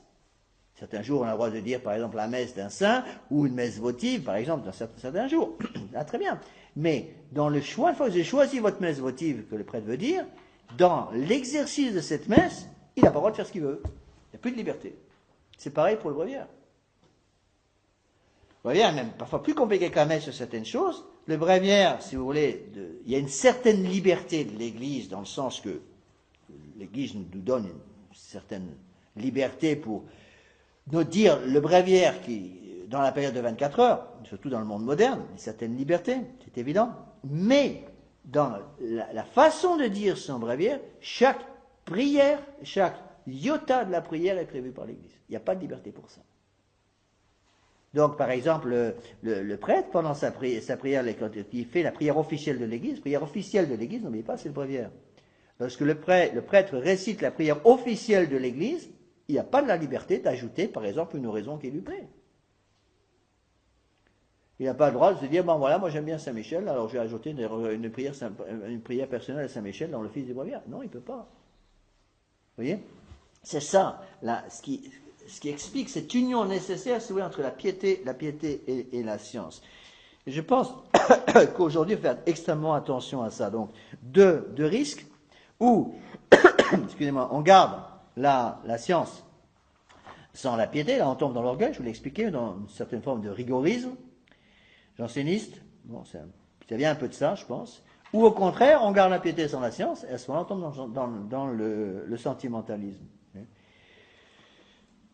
A: Certains jours, on a le droit de dire, par exemple, la messe d'un saint ou une messe votive, par exemple, dans certains jours. Ah, très bien. Mais dans le choix, une fois que vous avez choisi votre messe votive que le prêtre veut dire, dans l'exercice de cette messe, il n'a pas le droit de faire ce qu'il veut. Il n'y a plus de liberté. C'est pareil pour le bréviaire. Le bréviaire est même parfois plus compliqué que la messe sur certaines choses. Le bréviaire, si vous voulez, il y a une certaine liberté de l'Église, dans le sens que l'Église nous donne une certaine liberté pour nous dire le bréviaire qui, dans la période de 24 heures, surtout dans le monde moderne, une certaine liberté, c'est évident. Mais dans la façon de dire son bréviaire, chaque prière, chaque iota de la prière est prévu par l'Église. Il n'y a pas de liberté pour ça. Donc, par exemple, le prêtre, pendant sa prière, quand il fait la prière officielle de l'Église, n'oubliez pas, c'est le bréviaire. Lorsque le prêtre récite la prière officielle de l'Église, il n'y a pas de la liberté d'ajouter, par exemple, une oraison qui lui plaît. Il n'a pas le droit de se dire, bon voilà, moi j'aime bien Saint-Michel, alors je vais ajouter une prière personnelle à Saint-Michel dans l'office des bréviaires. Non, il ne peut pas. Vous voyez? C'est ça, là, ce qui explique cette union nécessaire, si vous voulez, entre la piété et la science. Et je pense qu'aujourd'hui, il faut faire extrêmement attention à ça. Donc, deux risques où, excusez-moi, on garde la science sans la piété, là on tombe dans l'orgueil, je vous l'ai expliqué, dans une certaine forme de rigorisme janséniste, bon, ça vient un peu de ça, je pense, ou au contraire, on garde la piété sans la science, et à ce moment-là, on tombe dans le sentimentalisme.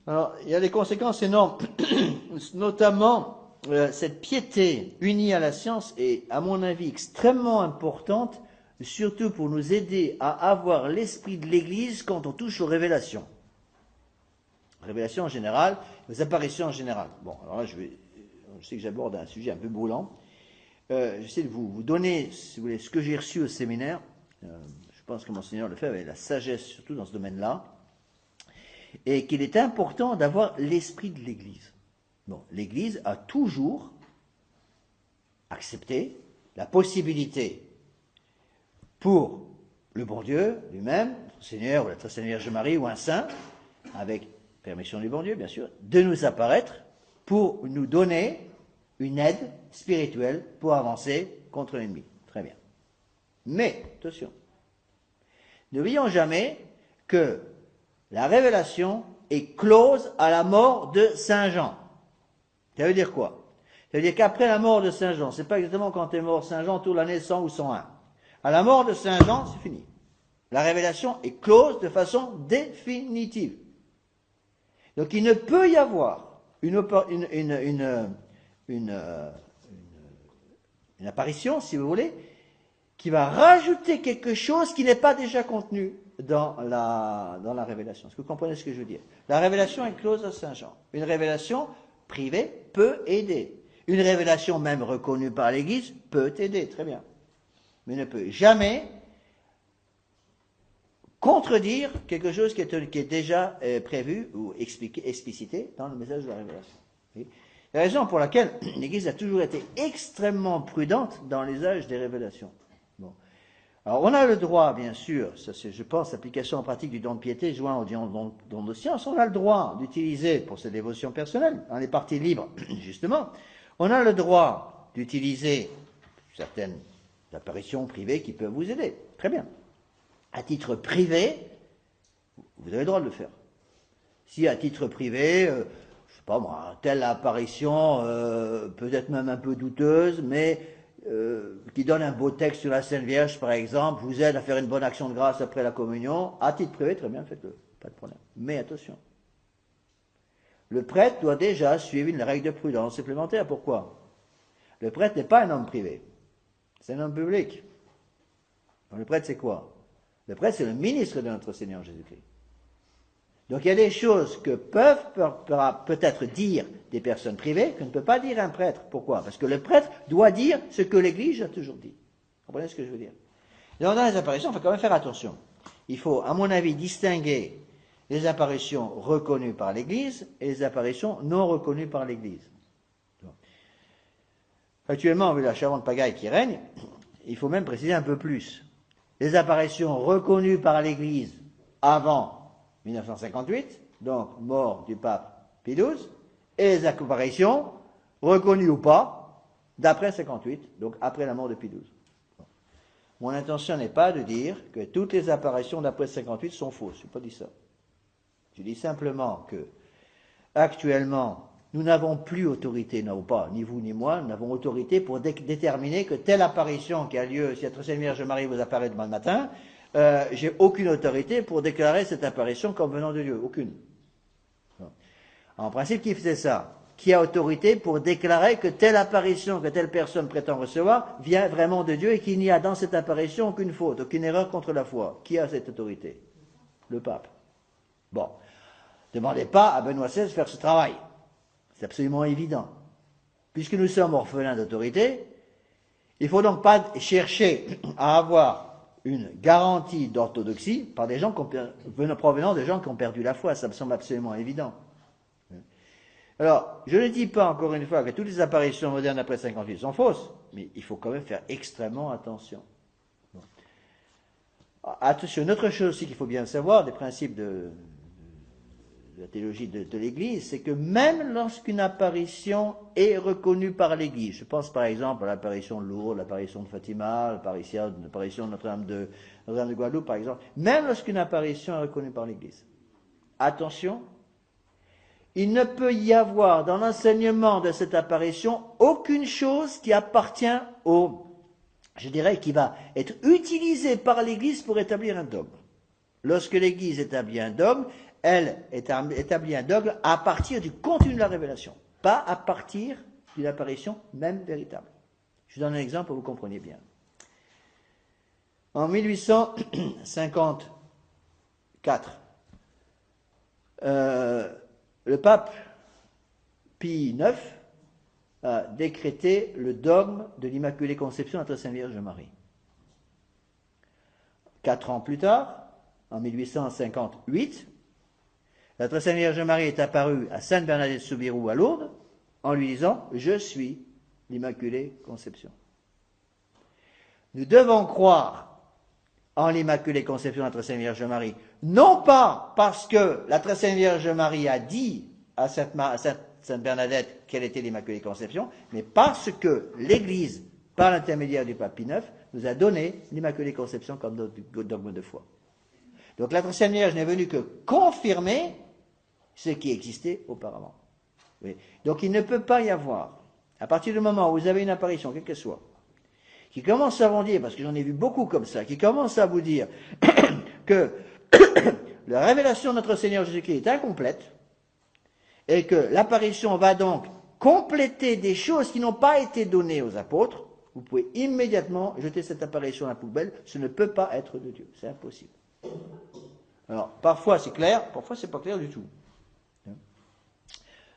A: Alors, il y a des conséquences énormes, notamment cette piété unie à la science est, à mon avis, extrêmement importante, surtout pour nous aider à avoir l'esprit de l'Église quand on touche aux révélations. Révélations en général, aux apparitions en général. Bon, alors là, je sais que j'aborde un sujet un peu brûlant. J'essaie de vous donner, si vous voulez, ce que j'ai reçu au séminaire. Je pense que Monseigneur le fait avec la sagesse, surtout dans ce domaine-là. Et qu'il est important d'avoir l'esprit de l'Église. Bon, l'Église a toujours accepté la possibilité pour le bon Dieu lui-même, le Seigneur ou la très Sainte Vierge Marie ou un saint, avec permission du bon Dieu bien sûr, de nous apparaître pour nous donner une aide spirituelle pour avancer contre l'ennemi. Très bien. Mais, attention, n'oublions jamais que la révélation est close à la mort de Saint Jean. Ça veut dire quoi? Ça veut dire qu'après la mort de Saint Jean, c'est pas exactement quand est mort Saint Jean, toute l'année 100 ou 101. À la mort de Saint Jean, c'est fini. La révélation est close de façon définitive. Donc il ne peut y avoir une apparition, si vous voulez, qui va rajouter quelque chose qui n'est pas déjà contenu dans la révélation. Est-ce que vous comprenez ce que je veux dire? La révélation est close à Saint Jean. Une révélation privée peut aider. Une révélation même reconnue par l'Église peut aider, très bien. Mais ne peut jamais contredire quelque chose qui est déjà prévu ou explicité dans le message de la révélation. La raison pour laquelle l'Église a toujours été extrêmement prudente dans l'usage des révélations. Bon. Alors on a le droit, bien sûr, ça c'est, je pense, l'application en pratique du don de piété joint au don de science, on a le droit d'utiliser pour ses dévotions personnelles, dans les parties libres, justement, on a le droit d'utiliser certaines apparitions privées qui peuvent vous aider. Très bien. À titre privé, vous avez le droit de le faire. Si à titre privé, je sais pas moi, telle apparition, peut-être même un peu douteuse, mais qui donne un beau texte sur la Sainte Vierge, par exemple, vous aide à faire une bonne action de grâce après la communion, à titre privé, très bien, faites-le, pas de problème. Mais attention, le prêtre doit déjà suivre une règle de prudence supplémentaire. Pourquoi? Le prêtre n'est pas un homme privé, c'est un homme public. Donc, le prêtre, c'est quoi? Le prêtre, c'est le ministre de notre Seigneur Jésus-Christ. Donc il y a des choses que peuvent peut-être dire des personnes privées que ne peut pas dire un prêtre. Pourquoi? Parce que le prêtre doit dire ce que l'Église a toujours dit. Vous comprenez ce que je veux dire? Donc dans les apparitions, il faut quand même faire attention. Il faut, à mon avis, distinguer les apparitions reconnues par l'Église et les apparitions non reconnues par l'Église. Actuellement, vu la charmante pagaille qui règne, il faut même préciser un peu plus. Les apparitions reconnues par l'Église avant 1958, donc mort du pape Pie XII, et les apparitions reconnues ou pas d'après 58, donc après la mort de Pie XII. Bon. Mon intention n'est pas de dire que toutes les apparitions d'après 58 sont fausses, je n'ai pas dit ça. Je dis simplement que actuellement, nous n'avons plus autorité, non pas, ni vous ni moi, nous n'avons autorité pour déterminer que telle apparition qui a lieu, si la Très Sainte Vierge Marie vous apparaît demain matin, j'ai aucune autorité pour déclarer cette apparition comme venant de Dieu, aucune. En principe, qui faisait ça? Qui a autorité pour déclarer que telle apparition que telle personne prétend recevoir vient vraiment de Dieu et qu'il n'y a dans cette apparition aucune faute, aucune erreur contre la foi? Qui a cette autorité? Le pape. Bon. Ne demandez pas à Benoît XVI de faire ce travail. C'est absolument évident. Puisque nous sommes orphelins d'autorité, il ne faut donc pas chercher à avoir une garantie d'orthodoxie par des gens provenant des gens qui ont perdu la foi. Ça me semble absolument évident. Alors, je ne dis pas encore une fois que toutes les apparitions modernes après 58 sont fausses, mais il faut quand même faire extrêmement attention. Bon. Attention, une autre chose aussi qu'il faut bien savoir, des principes de la théologie de l'Église, c'est que même lorsqu'une apparition est reconnue par l'Église, je pense par exemple à l'apparition de Lourdes, l'apparition de Fatima, l'apparition de Notre-Dame de Guadeloupe, par exemple, même lorsqu'une apparition est reconnue par l'Église, attention, il ne peut y avoir dans l'enseignement de cette apparition aucune chose qui appartient je dirais, qui va être utilisée par l'Église pour établir un dogme. Lorsque l'Église établit un dogme, elle établit un dogme à partir du contenu de la révélation, pas à partir d'une apparition même véritable. Je vous donne un exemple pour que vous compreniez bien. En 1854, le pape Pie IX a décrété le dogme de l'Immaculée Conception de la Très Sainte Vierge Marie. 4 ans plus tard, en 1858, la Très Sainte Vierge Marie est apparue à Sainte Bernadette Soubirous à Lourdes en lui disant « Je suis l'Immaculée Conception ». Nous devons croire en l'Immaculée Conception de la Très Sainte Vierge Marie, non pas parce que la Très Sainte Vierge Marie a dit à Sainte Bernadette qu'elle était l'Immaculée Conception, mais parce que l'Église, par l'intermédiaire du pape Pie IX, nous a donné l'Immaculée Conception comme dogme de foi. Donc la Très Sainte Vierge n'est venue que confirmer ce qui existait auparavant. Oui. Donc il ne peut pas y avoir, à partir du moment où vous avez une apparition, quelle qu'elle soit, qui commence à vous dire, parce que j'en ai vu beaucoup comme ça, qui commence à vous dire que la révélation de notre Seigneur Jésus-Christ est incomplète, et que l'apparition va donc compléter des choses qui n'ont pas été données aux apôtres, vous pouvez immédiatement jeter cette apparition à la poubelle, ce ne peut pas être de Dieu, c'est impossible. Alors, parfois c'est clair, parfois c'est pas clair du tout.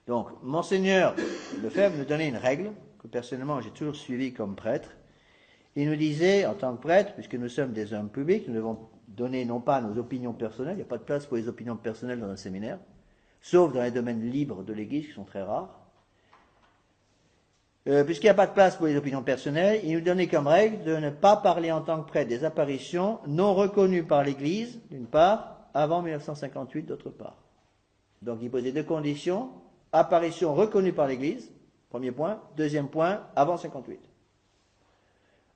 A: Donc, Monseigneur Lefebvre nous donnait une règle, que personnellement j'ai toujours suivie comme prêtre. Il nous disait, en tant que prêtre, puisque nous sommes des hommes publics, nous devons donner non pas nos opinions personnelles, il n'y a pas de place pour les opinions personnelles dans un séminaire, sauf dans les domaines libres de l'Église, qui sont très rares. Puisqu'il n'y a pas de place pour les opinions personnelles, il nous donnait comme règle de ne pas parler en tant que prêtre des apparitions non reconnues par l'Église, d'une part, avant 1958, d'autre part. Donc il posait deux conditions: apparition reconnue par l'Église, premier point; deuxième point, avant 58.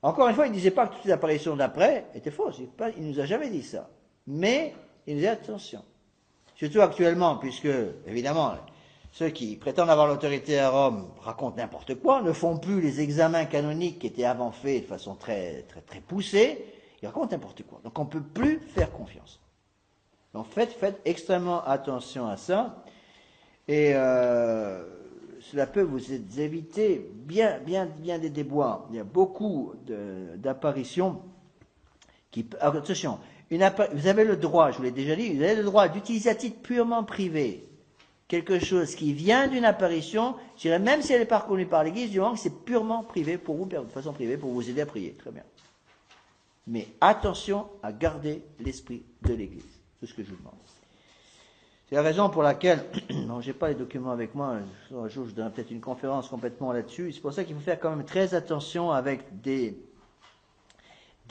A: Encore une fois, il ne disait pas que toutes les apparitions d'après étaient fausses, il ne nous a jamais dit ça. Mais il nous dit attention. Surtout actuellement, puisque, évidemment, ceux qui prétendent avoir l'autorité à Rome racontent n'importe quoi, ne font plus les examens canoniques qui étaient avant faits de façon très, très, très poussée, ils racontent n'importe quoi. Donc on ne peut plus faire confiance. Donc faites extrêmement attention à ça, et cela peut vous éviter bien des déboires. Il y a beaucoup d'apparitions qui... Alors, attention, vous avez le droit, je vous l'ai déjà dit, vous avez le droit d'utiliser à titre purement privé quelque chose qui vient d'une apparition, je dirais même si elle n'est pas reconnue par l'Église, du moment que c'est purement privé pour vous, de façon privée, pour vous aider à prier. Très bien. Mais attention à garder l'esprit de l'Église. C'est ce que je vous demande. C'est la raison pour laquelle, non, j'ai pas les documents avec moi, un jour je donnerai peut-être une conférence complètement là-dessus, c'est pour ça qu'il faut faire quand même très attention avec des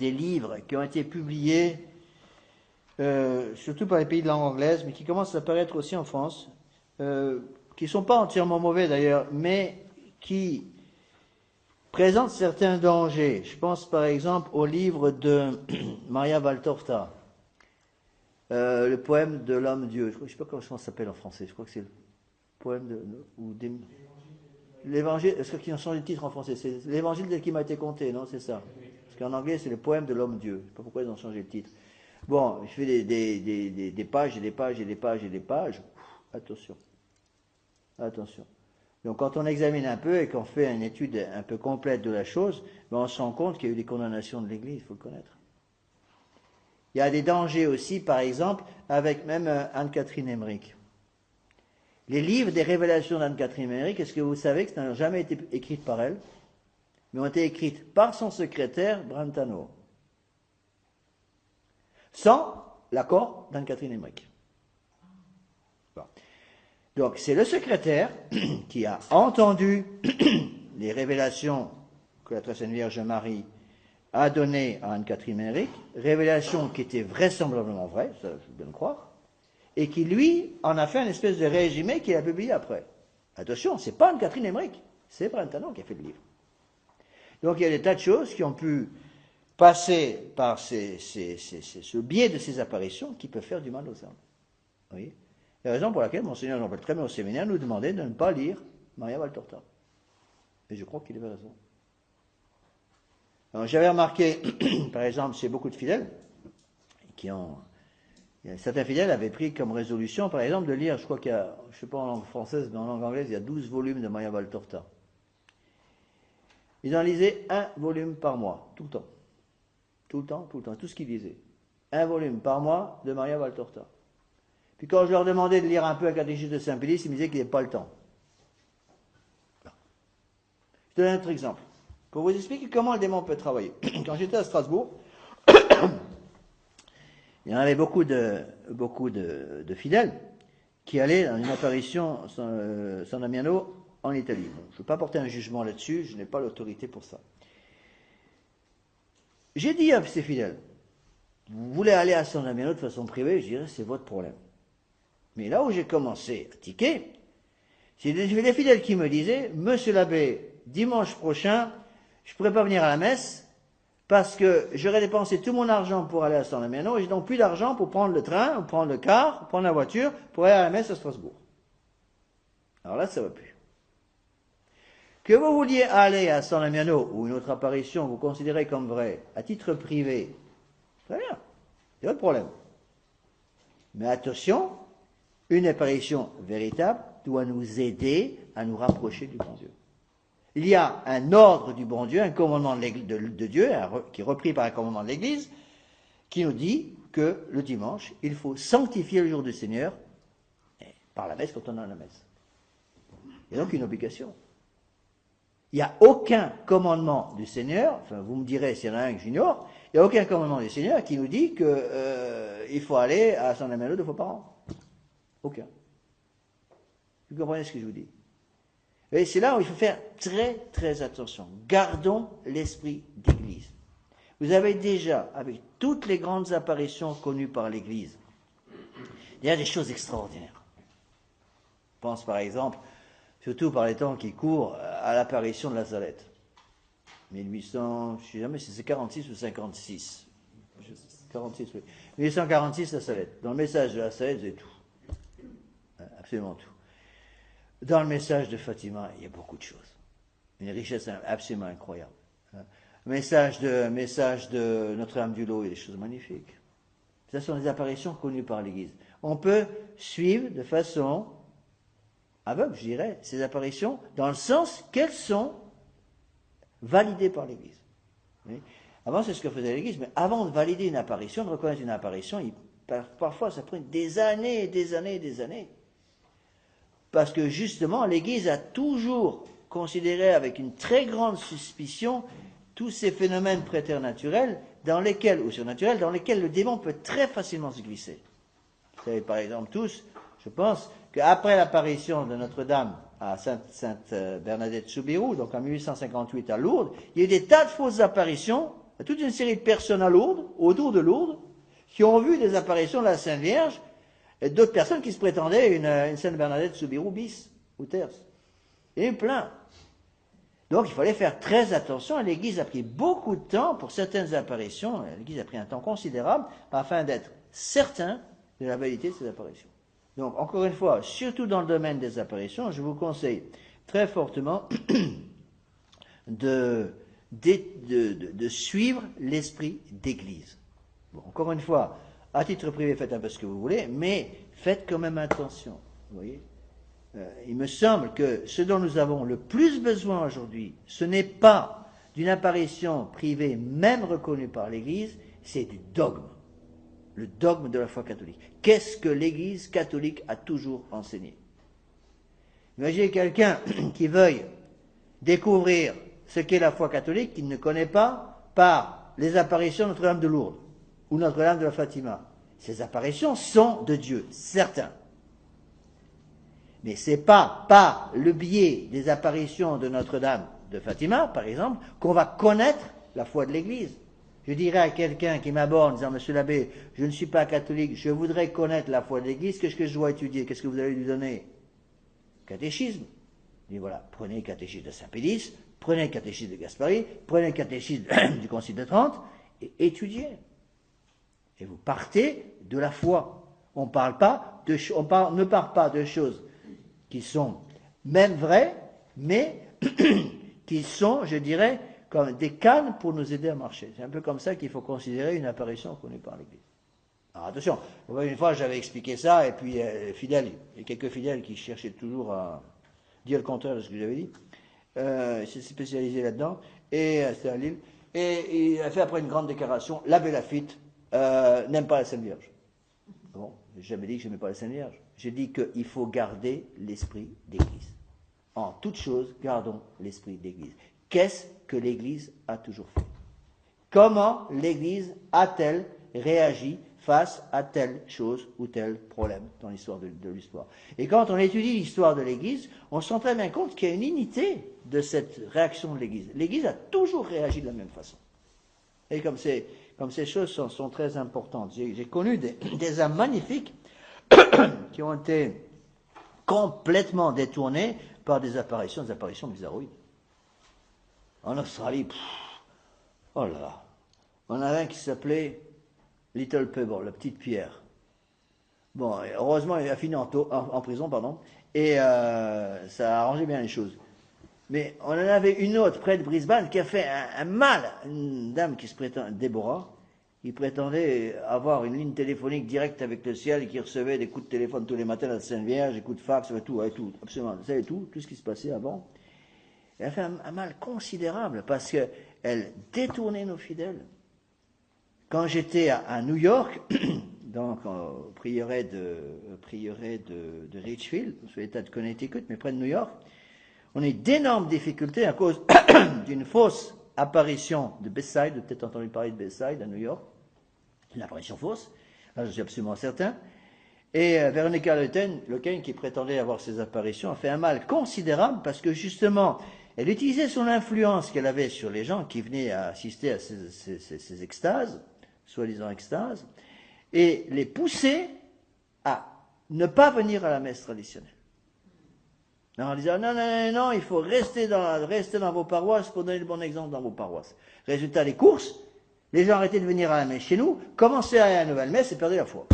A: livres qui ont été publiés, surtout par les pays de langue anglaise, mais qui commencent à apparaître aussi en France, qui ne sont pas entièrement mauvais d'ailleurs, mais qui présentent certains dangers. Je pense par exemple au livre de Maria Valtorta, le poème de l'homme-dieu. Je ne sais pas comment ça s'appelle en français, je crois que c'est le poème l'évangile, est-ce qu'ils ont changé le titre en français? C'est l'évangile qui m'a été conté, non? C'est ça. Parce qu'en anglais, c'est le poème de l'homme-dieu. Je ne sais pas pourquoi ils ont changé le titre. Bon, je fais des pages et des pages et des pages et des pages. Attention. Attention. Donc quand on examine un peu et qu'on fait une étude un peu complète de la chose, on se rend compte qu'il y a eu des condamnations de l'Église, il faut le connaître. Il y a des dangers aussi, par exemple, avec même Anne-Catherine Emmerich. Les livres des révélations d'Anne-Catherine Emmerich, est-ce que vous savez que ça n'a jamais été écrites par elle, mais ont été écrites par son secrétaire, Brentano. sans l'accord d'Anne-Catherine Emmerich. Bon. Donc c'est le secrétaire qui a entendu les révélations que la Très Sainte Vierge Marie a données à Anne-Catherine Emmerich, révélations qui étaient vraisemblablement vraies, ça je peux le croire, et qui lui en a fait une espèce de résumé qu'il a publié après. Attention, c'est pas Anne-Catherine Emmerich, c'est Brentano qui a fait le livre. Donc il y a des tas de choses qui ont pu passer par ce biais de ces apparitions qui peuvent faire du mal aux âmes. Vous voyez ? C'est la raison pour laquelle Monseigneur Jean-Paul Trémé au séminaire nous demandait de ne pas lire Maria Valtorta. Et je crois qu'il avait raison. Alors, j'avais remarqué, par exemple, chez beaucoup de fidèles, certains fidèles avaient pris comme résolution, par exemple, de lire, je crois qu'il y a, je ne sais pas en langue française, mais en langue anglaise, il y a 12 volumes de Maria Valtorta. Ils en lisaient un volume par mois, tout le temps. Tout le temps, tout ce qu'ils lisaient. Un volume par mois de Maria Valtorta. Puis quand je leur demandais de lire un peu un catéchisme de Saint-Pédis, ils me disaient qu'ils n'avaient pas le temps. Je te donne un autre exemple. Pour vous expliquer comment le démon peut travailler. Quand j'étais à Strasbourg, il y en avait beaucoup de fidèles qui allaient dans une apparition San Damiano en Italie. Bon, je ne veux pas porter un jugement là-dessus, je n'ai pas l'autorité pour ça. J'ai dit à ces fidèles, vous voulez aller à San Damiano de façon privée, je dirais c'est votre problème. Mais là où j'ai commencé à tiquer, c'est des fidèles qui me disaient, monsieur l'abbé, dimanche prochain, je ne pourrais pas venir à la messe parce que j'aurais dépensé tout mon argent pour aller à San Damiano et j'ai donc plus d'argent pour prendre le train, ou prendre le car, ou prendre la voiture pour aller à la messe à Strasbourg. Alors là, ça ne va plus. Que vous vouliez aller à San Damiano ou une autre apparition vous considérez comme vraie à titre privé, très bien, c'est votre problème. Mais attention, une apparition véritable doit nous aider à nous rapprocher du bon Dieu. Il y a un ordre du bon Dieu, un commandement de Dieu, qui est repris par un commandement de l'Église, qui nous dit que le dimanche, il faut sanctifier le jour du Seigneur par la messe quand on a la messe. Il y a donc une obligation. Il n'y a aucun commandement du Seigneur, enfin vous me direz s'il y en a un que j'ignore, il n'y a aucun commandement du Seigneur qui nous dit qu'il faut aller à San Damiano 2 fois par an. Aucun. Vous comprenez ce que je vous dis? Et c'est là où il faut faire très très attention. Gardons l'esprit d'Église. Vous avez déjà, avec toutes les grandes apparitions connues par l'Église, il y a des choses extraordinaires. Je pense par exemple, surtout par les temps qui courent, à l'apparition de la Salette. 1800, je ne sais jamais si c'est 46 ou 56. 46, oui. 1846, la Salette. Dans le message de la Salette, c'est tout. Absolument tout. Dans le message de Fatima, il y a beaucoup de choses. Une richesse absolument incroyable. Message de Notre-Dame du Lot, il y a des choses magnifiques. Ce sont des apparitions connues par l'Église. On peut suivre de façon aveugle, je dirais, ces apparitions, dans le sens qu'elles sont validées par l'Église. Oui. Avant, c'est ce que faisait l'Église, mais avant de valider une apparition, de reconnaître une apparition, parfois ça prend des années et des années et des années. Parce que justement, l'Église a toujours considéré avec une très grande suspicion tous ces phénomènes préternaturels ou surnaturels dans lesquels le démon peut très facilement se glisser. Vous savez par exemple tous, je pense, qu'après l'apparition de Notre-Dame à Sainte Bernadette Soubirous, donc en 1858 à Lourdes, il y a eu des tas de fausses apparitions, toute une série de personnes à Lourdes, autour de Lourdes, qui ont vu des apparitions de la Sainte Vierge, et d'autres personnes qui se prétendaient une Sainte Bernadette Soubirous bis, ou terce. Il y a eu plein. Donc il fallait faire très attention, et l'Église a pris beaucoup de temps pour certaines apparitions, l'Église a pris un temps considérable afin d'être certain de la validité de ces apparitions. Donc encore une fois, surtout dans le domaine des apparitions, je vous conseille très fortement de suivre l'esprit d'Église. Bon, encore une fois, à titre privé, faites un peu ce que vous voulez, mais faites quand même attention. Vous voyez, il me semble que ce dont nous avons le plus besoin aujourd'hui, ce n'est pas d'une apparition privée, même reconnue par l'Église, c'est du dogme. Le dogme de la foi catholique. Qu'est-ce que l'Église catholique a toujours enseigné? Imaginez quelqu'un qui veuille découvrir ce qu'est la foi catholique, qu'il ne connaît pas par les apparitions de Notre-Dame de Lourdes. ou Notre-Dame de la Fatima. Ces apparitions sont de Dieu, certains. Mais ce n'est pas par le biais des apparitions de Notre-Dame de Fatima, par exemple, qu'on va connaître la foi de l'Église. Je dirais à quelqu'un qui m'aborde en disant, Monsieur l'abbé, je ne suis pas catholique, je voudrais connaître la foi de l'Église, qu'est-ce que je dois étudier? Qu'est-ce que vous allez lui donner? Catéchisme. Il dit, voilà, prenez le catéchisme de Saint-Pédis, prenez le catéchisme de Gaspari, prenez le catéchisme du Concile de Trente, et étudiez. Et vous partez de la foi. On ne parle pas de choses qui sont même vraies, mais qui sont, je dirais, comme des cannes pour nous aider à marcher. C'est un peu comme ça qu'il faut considérer une apparition connue par l'Église. Alors attention, une fois j'avais expliqué ça, et puis fidèles, il y a quelques fidèles qui cherchaient toujours à dire le contraire de ce que j'avais dit. Il s'est spécialisé là-dedans, et c'était à Lille, et il a fait après une grande déclaration, l'abbé Laffitte n'aime pas la Sainte Vierge. Bon, j'ai jamais dit que je n'aimais pas la Sainte Vierge. J'ai dit qu'il faut garder l'esprit d'Église. En toute chose, gardons l'esprit d'Église. Qu'est-ce que l'Église a toujours fait? Comment l'Église a-t-elle réagi face à telle chose ou tel problème dans l'histoire de l'histoire? Et quand on étudie l'histoire de l'Église, on se rend très bien compte qu'il y a une unité de cette réaction de l'Église. L'Église a toujours réagi de la même façon. Et comme ces choses sont très importantes. J'ai connu des âmes magnifiques qui ont été complètement détournées par des apparitions bizarroïdes. En Australie, oh là là, on avait un qui s'appelait Little Pebble, la petite pierre. Bon, heureusement, il a fini en prison, et ça a arrangé bien les choses. Mais on en avait une autre près de Brisbane qui a fait un mal, une dame qui se prétend, Déborah, qui prétendait avoir une ligne téléphonique directe avec le ciel et qui recevait des coups de téléphone tous les matins à la Sainte Vierge, des coups de fax, tout, absolument, ça et tout ce qui se passait avant. Elle a fait un mal considérable parce qu'elle détournait nos fidèles. Quand j'étais à New York, donc au prieuré de Richfield, sur l'État de Connecticut, mais près de New York, on a eu d'énormes difficultés à cause d'une fausse apparition de Bayside. Vous avez peut-être entendu parler de Bayside à New York. Une apparition fausse, là je suis absolument certain. Et Veronica Lequesne, qui prétendait avoir ces apparitions, a fait un mal considérable parce que justement, elle utilisait son influence qu'elle avait sur les gens qui venaient à assister à ces extases, soi-disant extases, et les poussait à ne pas venir à la messe traditionnelle. En disant non, il faut rester dans vos paroisses pour donner le bon exemple dans vos paroisses. Résultat des courses, les gens arrêtaient de venir à la messe chez nous, commençaient à aller à la nouvelle messe et perdaient la foi.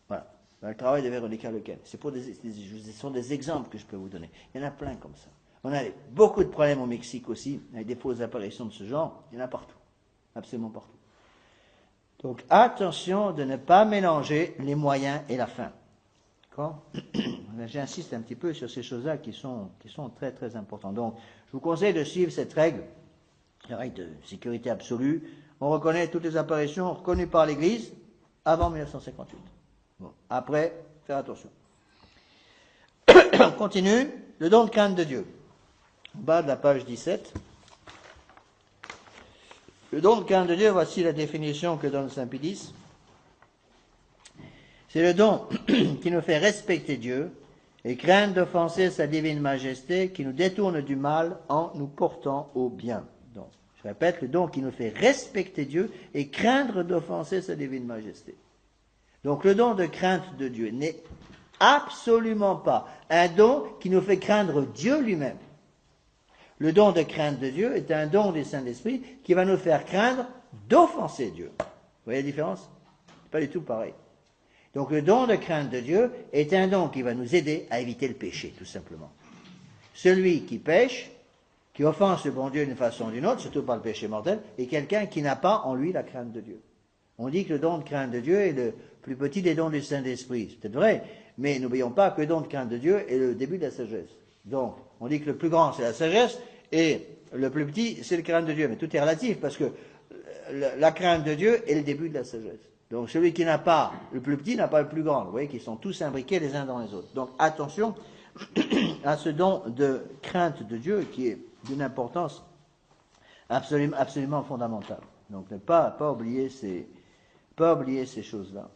A: Voilà, dans le travail de Veronica Lequesne. Ce sont des exemples que je peux vous donner. Il y en a plein comme ça. On a beaucoup de problèmes au Mexique aussi, avec des fausses apparitions de ce genre. Il y en a partout, absolument partout. Donc attention de ne pas mélanger les moyens et la fin. J'insiste un petit peu sur ces choses-là qui sont très très importantes. Donc, je vous conseille de suivre cette règle, la règle de sécurité absolue. On reconnaît toutes les apparitions reconnues par l'Église avant 1958. Bon, après, faire attention. On continue. Le don de crainte de Dieu. En bas de la page 17. Le don de crainte de Dieu, voici la définition que donne Saint Pédis. C'est le don qui nous fait respecter Dieu et craindre d'offenser sa divine majesté, qui nous détourne du mal en nous portant au bien. Donc, je répète, le don qui nous fait respecter Dieu et craindre d'offenser sa divine majesté. Donc, le don de crainte de Dieu n'est absolument pas un don qui nous fait craindre Dieu lui-même. Le don de crainte de Dieu est un don du Saint-Esprit qui va nous faire craindre d'offenser Dieu. Vous voyez la différence? C'est pas du tout pareil. Donc le don de crainte de Dieu est un don qui va nous aider à éviter le péché, tout simplement. Celui qui pêche, qui offense le bon Dieu d'une façon ou d'une autre, surtout par le péché mortel, est quelqu'un qui n'a pas en lui la crainte de Dieu. On dit que le don de crainte de Dieu est le plus petit des dons du Saint-Esprit. C'est peut-être vrai, mais n'oublions pas que le don de crainte de Dieu est le début de la sagesse. Donc, on dit que le plus grand, c'est la sagesse, et le plus petit, c'est le crainte de Dieu. Mais tout est relatif, parce que la crainte de Dieu est le début de la sagesse. Donc celui qui n'a pas le plus petit n'a pas le plus grand. Vous voyez qu'ils sont tous imbriqués les uns dans les autres. Donc attention à ce don de crainte de Dieu qui est d'une importance absolument fondamentale. Donc ne pas oublier Pas oublier ces choses-là.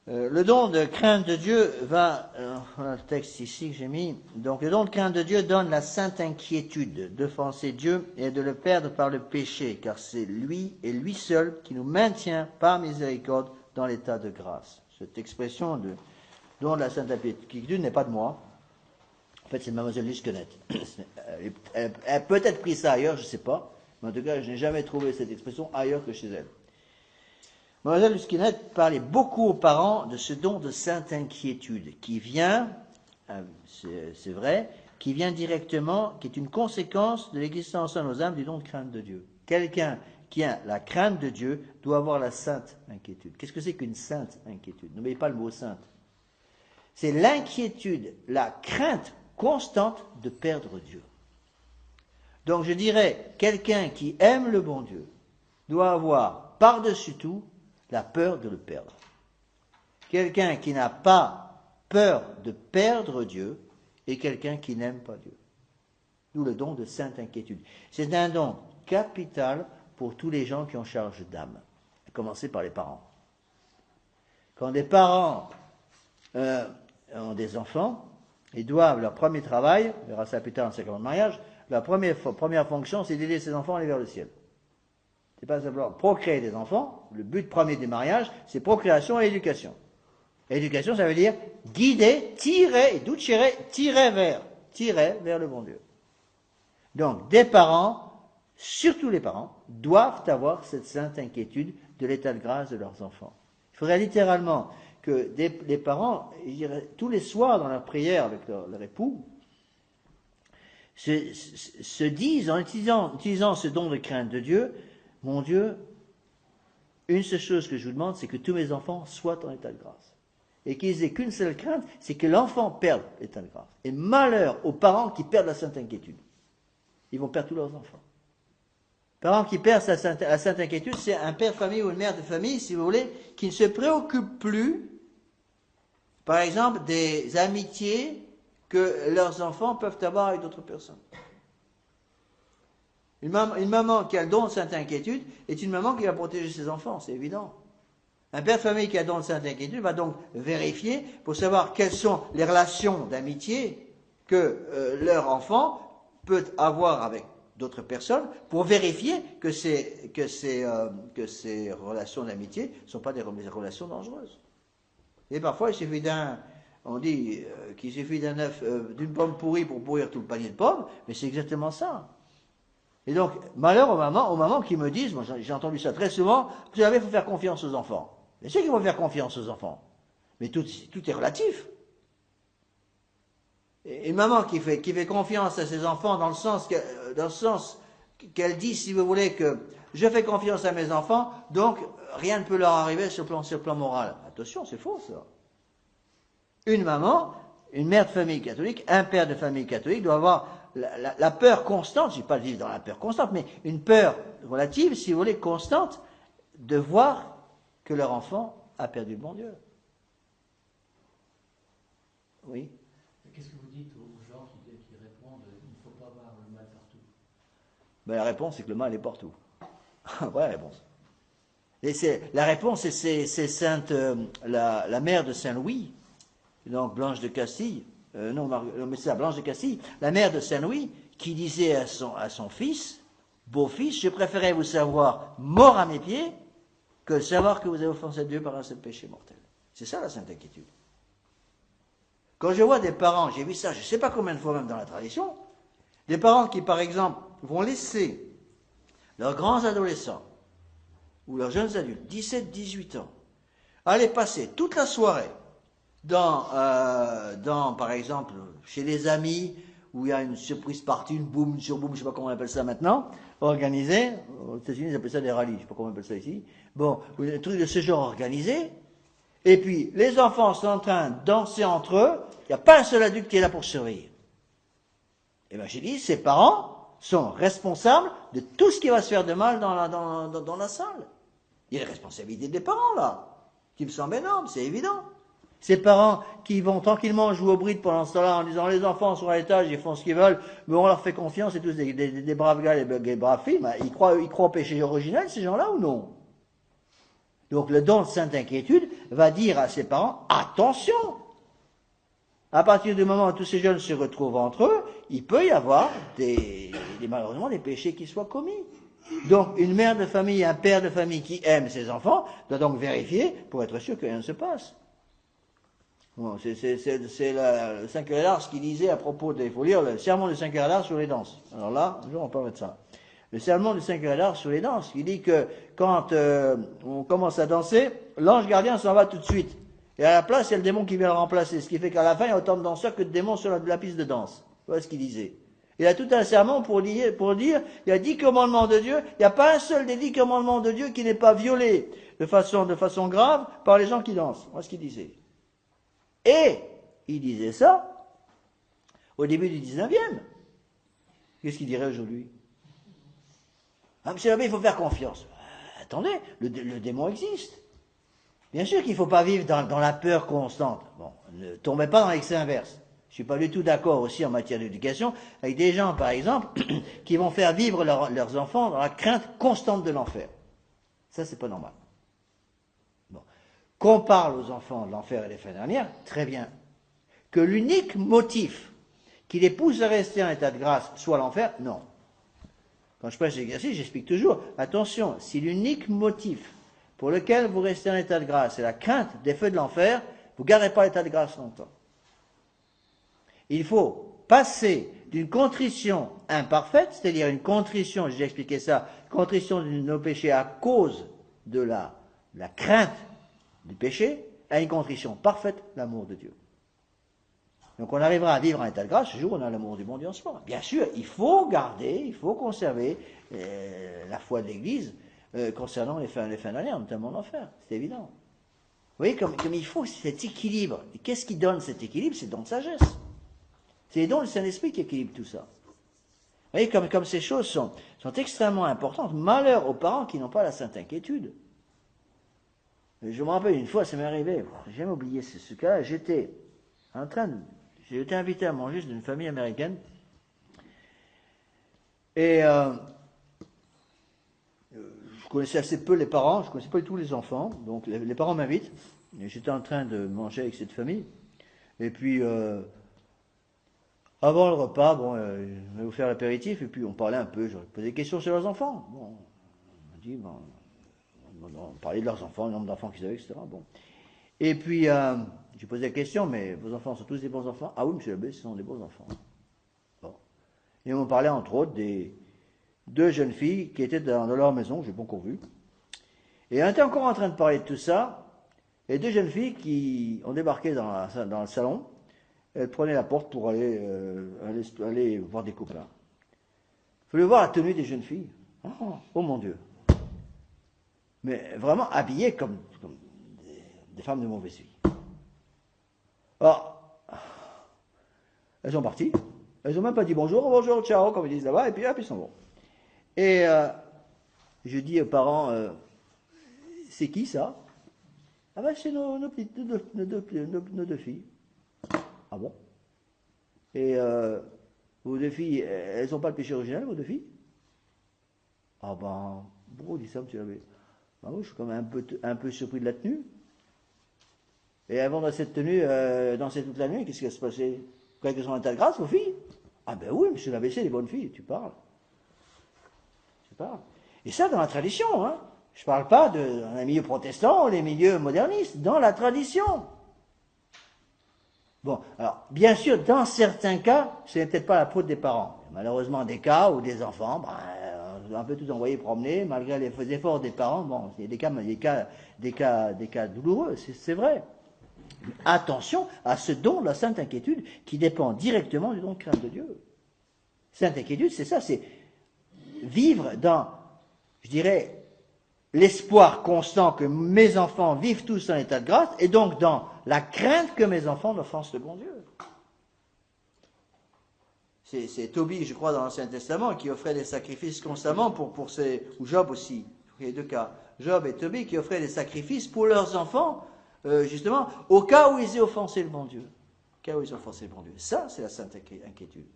A: Le don de crainte de Dieu va, voilà le texte ici que j'ai mis, donc le don de crainte de Dieu donne la sainte inquiétude d'offenser Dieu et de le perdre par le péché, car c'est lui et lui seul qui nous maintient par miséricorde dans l'état de grâce. Cette expression de don de la sainte inquiétude n'est pas de moi. En fait, c'est Mademoiselle Lusquenette. Elle a peut-être pris ça ailleurs, je ne sais pas, mais en tout cas, je n'ai jamais trouvé cette expression ailleurs que chez elle. Mademoiselle Lusquenette parlait beaucoup aux parents de ce don de sainte inquiétude qui vient, c'est vrai, qui vient directement, qui est une conséquence de l'existence en nos âmes du don de crainte de Dieu. Quelqu'un qui a la crainte de Dieu doit avoir la sainte inquiétude. Qu'est-ce que c'est qu'une sainte inquiétude? N'oubliez pas le mot sainte. C'est l'inquiétude, la crainte constante de perdre Dieu. Donc je dirais, quelqu'un qui aime le bon Dieu doit avoir par-dessus tout la peur de le perdre. Quelqu'un qui n'a pas peur de perdre Dieu est quelqu'un qui n'aime pas Dieu. D'où le don de sainte inquiétude. C'est un don capital pour tous les gens qui ont charge d'âme, à commencer par les parents. Quand des parents ont des enfants, ils doivent, leur premier travail, on verra ça plus tard dans le sacrement de mariage, leur première fonction, c'est d'aider ces enfants à aller vers le ciel. C'est pas simplement procréer des enfants. Le but premier du mariage, c'est procréation et éducation. Éducation, ça veut dire guider, tirer, tirer vers le bon Dieu. Donc, des parents, surtout les parents, doivent avoir cette sainte inquiétude de l'état de grâce de leurs enfants. Il faudrait littéralement que les parents, je dirais, tous les soirs dans leur prière avec leur époux, se disent, en utilisant ce don de crainte de Dieu, mon Dieu, une seule chose que je vous demande, c'est que tous mes enfants soient en état de grâce. Et qu'ils aient qu'une seule crainte, c'est que l'enfant perde l'état de grâce. Et malheur aux parents qui perdent la sainte inquiétude. Ils vont perdre tous leurs enfants. Parents qui perdent la sainte inquiétude, c'est un père de famille ou une mère de famille, si vous voulez, qui ne se préoccupe plus, par exemple, des amitiés que leurs enfants peuvent avoir avec d'autres personnes. Une maman qui a le don de sainte inquiétude est une maman qui va protéger ses enfants, c'est évident. Un père de famille qui a le don de sainte inquiétude va donc vérifier pour savoir quelles sont les relations d'amitié que leur enfant peut avoir avec d'autres personnes pour vérifier que ces relations d'amitié ne sont pas des relations dangereuses. Et parfois, il suffit on dit qu'il suffit d'une pomme pourrie pour pourrir tout le panier de pommes, mais c'est exactement ça. Et donc, malheur aux mamans qui me disent, moi j'ai entendu ça très souvent, vous savez, il faut faire confiance aux enfants. Je sais qu'il faut faire confiance aux enfants, mais tout est relatif. Et une maman qui fait confiance à ses enfants dans le sens qu'elle dit, si vous voulez, que je fais confiance à mes enfants, donc rien ne peut leur arriver sur le plan moral. Attention, c'est faux ça. Une maman, une mère de famille catholique, un père de famille catholique doit avoir la peur constante, je ne dis pas de vivre dans la peur constante, mais une peur relative, si vous voulez, constante, de voir que leur enfant a perdu le bon Dieu. Oui.
C: Qu'est-ce que vous dites aux gens qui répondent il ne faut pas voir le mal partout?
A: Ben, la réponse, c'est que le mal est partout. Vraie réponse. Et la réponse, c'est sainte, la mère de Saint-Louis, donc Blanche de Castille, mais c'est la Blanche de Castille, la mère de Saint-Louis, qui disait à son fils, beau-fils, je préférais vous savoir mort à mes pieds que savoir que vous avez offensé Dieu par un seul péché mortel. C'est ça la sainte inquiétude. Quand je vois des parents, j'ai vu ça, je ne sais pas combien de fois même dans la tradition, des parents qui, par exemple, vont laisser leurs grands adolescents ou leurs jeunes adultes, 17, 18 ans, aller passer toute la soirée par exemple, chez des amis, où il y a une surprise party, une boum, une surboom, je ne sais pas comment on appelle ça maintenant, organisée. Aux États-Unis, ils appellent ça des rallyes, je ne sais pas comment on appelle ça ici. Bon, un truc de ce genre organisé. Et puis, les enfants sont en train de danser entre eux, il n'y a pas un seul adulte qui est là pour surveiller. Et bien, j'ai dit, ces parents sont responsables de tout ce qui va se faire de mal dans la salle. Il y a la responsabilité des parents, là, qui me semble énorme, c'est évident. Ces parents qui vont tranquillement jouer au bride pendant ce temps-là en disant les enfants sont à l'étage, ils font ce qu'ils veulent, mais on leur fait confiance, c'est tous des braves gars, des braves filles, mais ils croient au péché originel, ces gens-là, ou non? Donc le don de sainte inquiétude va dire à ses parents, attention! À partir du moment où tous ces jeunes se retrouvent entre eux, il peut y avoir malheureusement des péchés qui soient commis. Donc une mère de famille, un père de famille qui aime ses enfants doit donc vérifier pour être sûr que rien ne se passe. Bon, c'est le Saint Curé d'Ars qui disait à propos il faut lire le sermon de Saint Curé d'Ars sur les danses. Alors là, un jour on parle de ça. Le sermon de Saint Curé d'Ars sur les danses, il dit que quand on commence à danser, l'ange gardien s'en va tout de suite. Et à la place, il y a le démon qui vient le remplacer. Ce qui fait qu'à la fin, il y a autant de danseurs que de démons sur la piste de danse. Voilà ce qu'il disait. Il a tout un sermon pour dire, il y a 10 commandements de Dieu, il n'y a pas un seul des 10 commandements de Dieu qui n'est pas violé de façon grave par les gens qui dansent. Voilà ce qu'il disait. Et il disait ça au début du 19e. Qu'est-ce qu'il dirait aujourd'hui? Ah, monsieur l'abbé, il faut faire confiance. Attendez, le démon existe. Bien sûr qu'il ne faut pas vivre dans la peur constante. Bon, ne tombez pas dans l'excès inverse. Je ne suis pas du tout d'accord aussi en matière d'éducation avec des gens, par exemple, qui vont faire vivre leurs enfants dans la crainte constante de l'enfer. Ça, c'est pas normal. Bon. Qu'on parle aux enfants de l'enfer et des fins dernières, très bien. Que l'unique motif qui les pousse à rester en état de grâce soit l'enfer, non. Quand je prêche l'exercice, j'explique toujours, attention, si l'unique motif pour lequel vous restez en état de grâce c'est la crainte des feux de l'enfer, vous ne garderez pas l'état de grâce longtemps. Il faut passer d'une contrition imparfaite, c'est-à-dire une contrition, j'ai expliqué ça, contrition de nos péchés à cause de la crainte du péché, à une contrition parfaite, l'amour de Dieu. Donc on arrivera à vivre en état de grâce ce jour où on a l'amour du bon Dieu en soi. Bien sûr, il faut garder, il faut conserver la foi de l'Église concernant les fins dernières, notamment l'enfer, c'est évident. Vous voyez comme il faut cet équilibre. Et qu'est-ce qui donne cet équilibre? C'est le don de sagesse. C'est les dons du Saint-Esprit qui équilibrent tout ça. Vous voyez comme ces choses sont extrêmement importantes. Malheur aux parents qui n'ont pas la sainte inquiétude. Je me rappelle une fois, ça m'est arrivé, j'ai jamais oublié ce cas-là, j'ai été invité à manger d'une famille américaine et je connaissais assez peu les parents, je connaissais pas du tout les enfants, donc les parents m'invitent, et j'étais en train de manger avec cette famille, et puis avant le repas, bon, je vais vous faire l'apéritif, et puis on parlait un peu, je posais des questions sur leurs enfants. Bon, on dit, on parlait de leurs enfants, le nombre d'enfants qu'ils avaient, etc. Bon. Et puis, j'ai posé la question, mais vos enfants sont tous des bons enfants? Ah oui, monsieur l'abbé, ce sont des bons enfants. Bon. Et on parlait entre autres des 2 jeunes filles qui étaient dans leur maison, j'ai pas encore vu. Et on était encore en train de parler de tout ça, et 2 jeunes filles qui ont débarqué dans le salon. Elles prenaient la porte pour aller voir des copains. Il fallait voir la tenue des jeunes filles. Oh mon Dieu. Mais vraiment habillées comme des femmes de mauvaise vie. Alors, elles sont parties. Elles n'ont même pas dit bonjour, ciao, comme ils disent là-bas, et puis hop, ils sont bons. Et je dis aux parents, c'est qui ça? Ah ben c'est nos 2 filles. Ah bon? Et vos 2 filles, elles n'ont pas le péché originel, vos 2 filles? Ah ben, pourquoi on dit ça, monsieur l'abbé? Ben oui, je suis quand même un peu surpris de la tenue. Et avant dans cette tenue, danser toute la nuit, qu'est-ce qui va se passer? Quand elles sont en état de grâce, vos filles? Ah ben oui, monsieur l'abbé, c'est des bonnes filles, tu parles. Et ça dans la tradition, hein. Je parle pas dans les milieux protestants ou les milieux modernistes, dans la tradition. Bon, alors, bien sûr, dans certains cas, ce n'est peut-être pas la faute des parents. Malheureusement, des cas où des enfants, on a un peu tout envoyé promener, malgré les efforts des parents, bon, il y a des cas douloureux, c'est vrai. Attention à ce don de la sainte inquiétude qui dépend directement du don de crainte de Dieu. Sainte inquiétude, c'est ça, c'est vivre dans, je dirais, l'espoir constant que mes enfants vivent tous en état de grâce, et donc dans la crainte que mes enfants n'offensent le bon Dieu. C'est Tobie, je crois, dans l'Ancien Testament, qui offrait des sacrifices constamment pour ses, ou Job aussi, il y a 2 cas, Job et Tobie qui offraient des sacrifices pour leurs enfants, justement, au cas où ils aient offensé le bon Dieu. Au cas où ils ont offensé le bon Dieu. Ça, c'est la sainte inquiétude.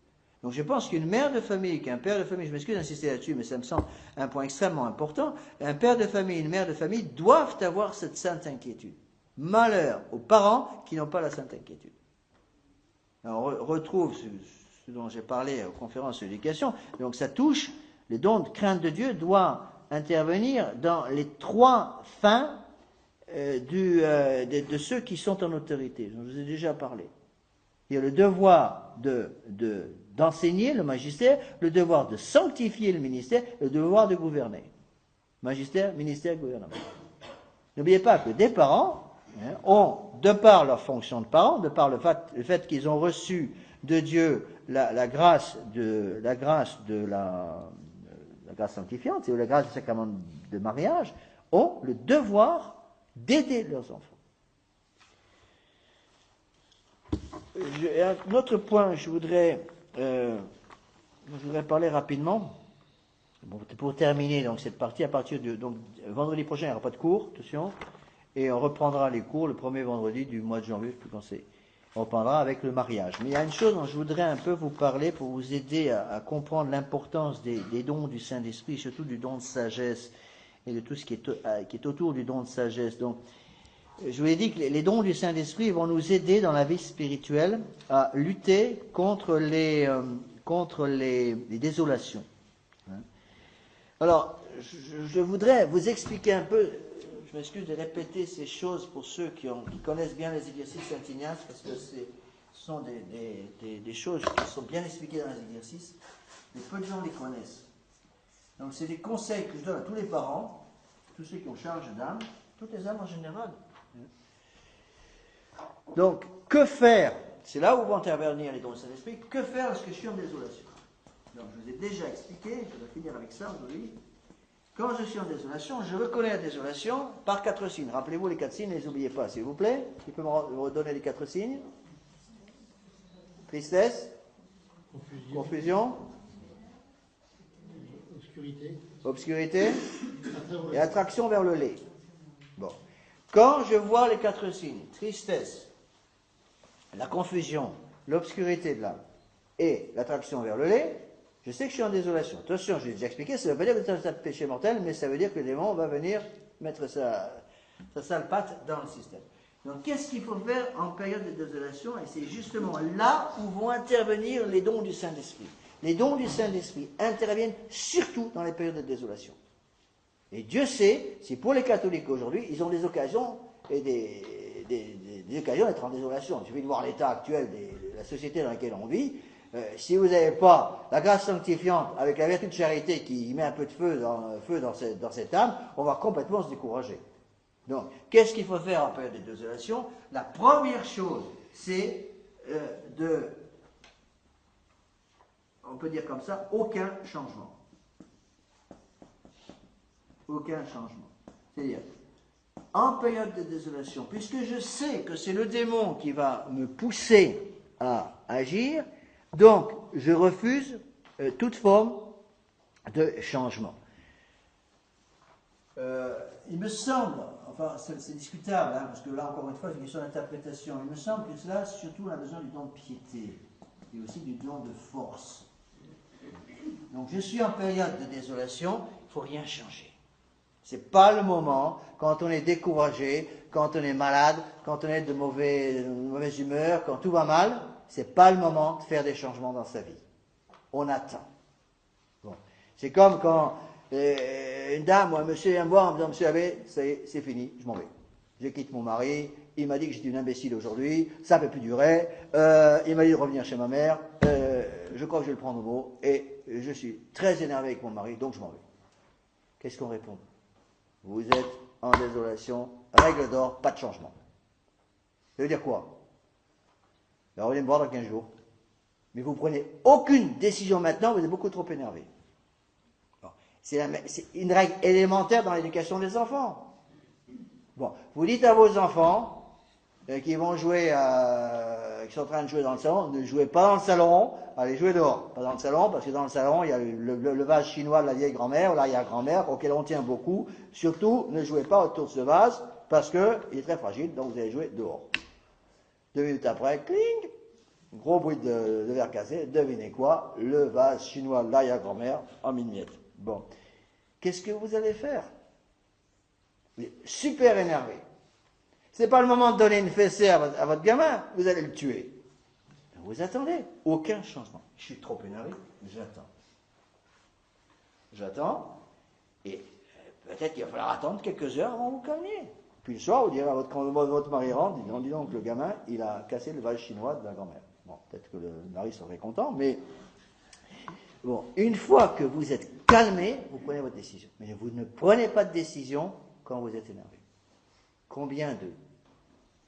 A: Donc je pense qu'une mère de famille, qu'un père de famille, je m'excuse d'insister là-dessus, mais ça me semble un point extrêmement important, un père de famille, une mère de famille doivent avoir cette sainte inquiétude. Malheur aux parents qui n'ont pas la sainte inquiétude. Alors, on retrouve ce dont j'ai parlé aux conférences sur l'éducation, donc ça touche, les dons de crainte de Dieu doivent intervenir dans les trois fins de ceux qui sont en autorité. Je vous ai déjà parlé. Il y a le devoir d'enseigner le magistère, le devoir de sanctifier le ministère, le devoir de gouverner. Magistère, ministère, gouvernement. N'oubliez pas que des parents ont, de par leur fonction de parents, de par le fait qu'ils ont reçu de Dieu la grâce sanctifiante, c'est la grâce du sacrement de mariage, ont le devoir d'aider leurs enfants. Un autre point, je voudrais parler rapidement. Bon, pour terminer donc cette partie, à partir de vendredi prochain, il n'y aura pas de cours, attention, et on reprendra les cours le premier vendredi du mois de janvier, je ne sais plus quand c'est. On reprendra avec le mariage. Mais il y a une chose dont je voudrais un peu vous parler pour vous aider à comprendre l'importance des dons du Saint-Esprit, surtout du don de sagesse et de tout ce qui est autour du don de sagesse. Donc, je vous ai dit que les dons du Saint-Esprit vont nous aider dans la vie spirituelle à lutter contre les désolations. Alors, je voudrais vous expliquer un peu, je m'excuse de répéter ces choses pour ceux qui connaissent bien les exercices Saint-Ignace, parce que ce sont des choses qui sont bien expliquées dans les exercices, mais peu de gens les connaissent. Donc, c'est des conseils que je donne à tous les parents, tous ceux qui ont charge d'âme, toutes les âmes en général. Donc, que faire? C'est là où vont intervenir les dons du Saint-Esprit. Que faire lorsque je suis en désolation? Donc, je vous ai déjà expliqué, je vais finir avec ça aujourd'hui. Quand je suis en désolation, je reconnais la désolation par 4 signes. Rappelez-vous les 4 signes, ne les oubliez pas, s'il vous plaît. Qui peut me redonner les 4 signes? Tristesse, confusion, obscurité et attraction vers le lait. Bon. Quand je vois les 4 signes, tristesse, la confusion, l'obscurité de l'âme et l'attraction vers le lait, je sais que je suis en désolation. Attention, je l'ai déjà expliqué, ça ne veut pas dire que c'est un péché mortel, mais ça veut dire que le démon va venir mettre sa sale patte dans le système. Donc, qu'est-ce qu'il faut faire en période de désolation? Et c'est justement là où vont intervenir les dons du Saint-Esprit. Les dons du Saint-Esprit interviennent surtout dans les périodes de désolation. Et Dieu sait si pour les catholiques aujourd'hui, ils ont des occasions et des occasions d'être en désolation. Il suffit de voir l'état actuel de la société dans laquelle on vit. Si vous n'avez pas la grâce sanctifiante avec la vertu de charité qui met un peu de feu dans cette âme, on va complètement se décourager. Donc, qu'est-ce qu'il faut faire en période de désolation? La première chose, c'est on peut dire comme ça, aucun changement. Aucun changement. C'est-à-dire, en période de désolation, puisque je sais que c'est le démon qui va me pousser à agir, donc je refuse toute forme de changement. Il me semble, enfin c'est discutable, parce que là encore une fois c'est une question d'interprétation, il me semble que cela, surtout on a besoin du don de piété, et aussi du don de force. Donc je suis en période de désolation, il ne faut rien changer. C'est pas le moment, quand on est découragé, quand on est malade, quand on est de mauvaise humeur, quand tout va mal, c'est pas le moment de faire des changements dans sa vie. On attend. Bon. C'est comme quand une dame ou un monsieur vient me voir en me disant, monsieur Abbé, c'est fini, je m'en vais. Je quitte mon mari, il m'a dit que j'étais une imbécile aujourd'hui, ça ne peut plus durer, il m'a dit de revenir chez ma mère, je crois que je vais le prendre au mot, et je suis très énervé avec mon mari, donc je m'en vais. Qu'est-ce qu'on répond? Vous êtes en désolation, règle d'or, pas de changement. Ça veut dire quoi? Alors, revenez me voir dans 15 jours. Mais vous prenez aucune décision maintenant, vous êtes beaucoup trop énervé. Bon. C'est une règle élémentaire dans l'éducation des enfants. Bon, vous dites à vos enfants qui vont jouer, qui sont en train de jouer dans le salon, ne jouez pas dans le salon, allez jouer dehors. Pas dans le salon, parce que dans le salon, il y a le vase chinois de la vieille grand-mère, ou l'arrière-grand-mère, auquel on tient beaucoup. Surtout, ne jouez pas autour de ce vase, parce qu'il est très fragile, donc vous allez jouer dehors. 2 minutes après, cling, Gros bruit de verre cassé, devinez quoi? Le vase chinois de l'arrière-grand-mère en mille miettes. Bon. Qu'est-ce que vous allez faire? Vous êtes super énervé. C'est pas le moment de donner une fessée à votre gamin, vous allez le tuer. Vous attendez, aucun changement. Je suis trop énervé, j'attends. J'attends, et peut-être qu'il va falloir attendre quelques heures avant de vous calmer. Puis le soir, vous direz à quand votre mari rentre, dis donc le gamin, il a cassé le vase chinois de la grand-mère. Bon, peut-être que le mari serait content, mais bon, une fois que vous êtes calmé, vous prenez votre décision. Mais vous ne prenez pas de décision quand vous êtes énervé. Combien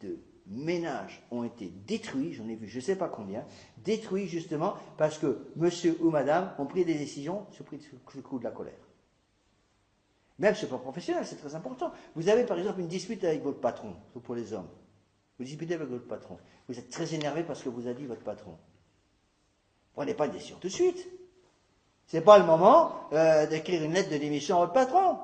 A: de ménages ont été détruits, j'en ai vu je ne sais pas combien, détruits justement parce que monsieur ou madame ont pris des décisions sous le coup de la colère. Même sur le plan professionnel, c'est très important. Vous avez par exemple une dispute avec votre patron, surtout pour les hommes. Vous disputez avec votre patron. Vous êtes très énervé parce que vous a dit votre patron. Prenez pas de décision tout de suite. C'est pas le moment d'écrire une lettre de démission à votre patron.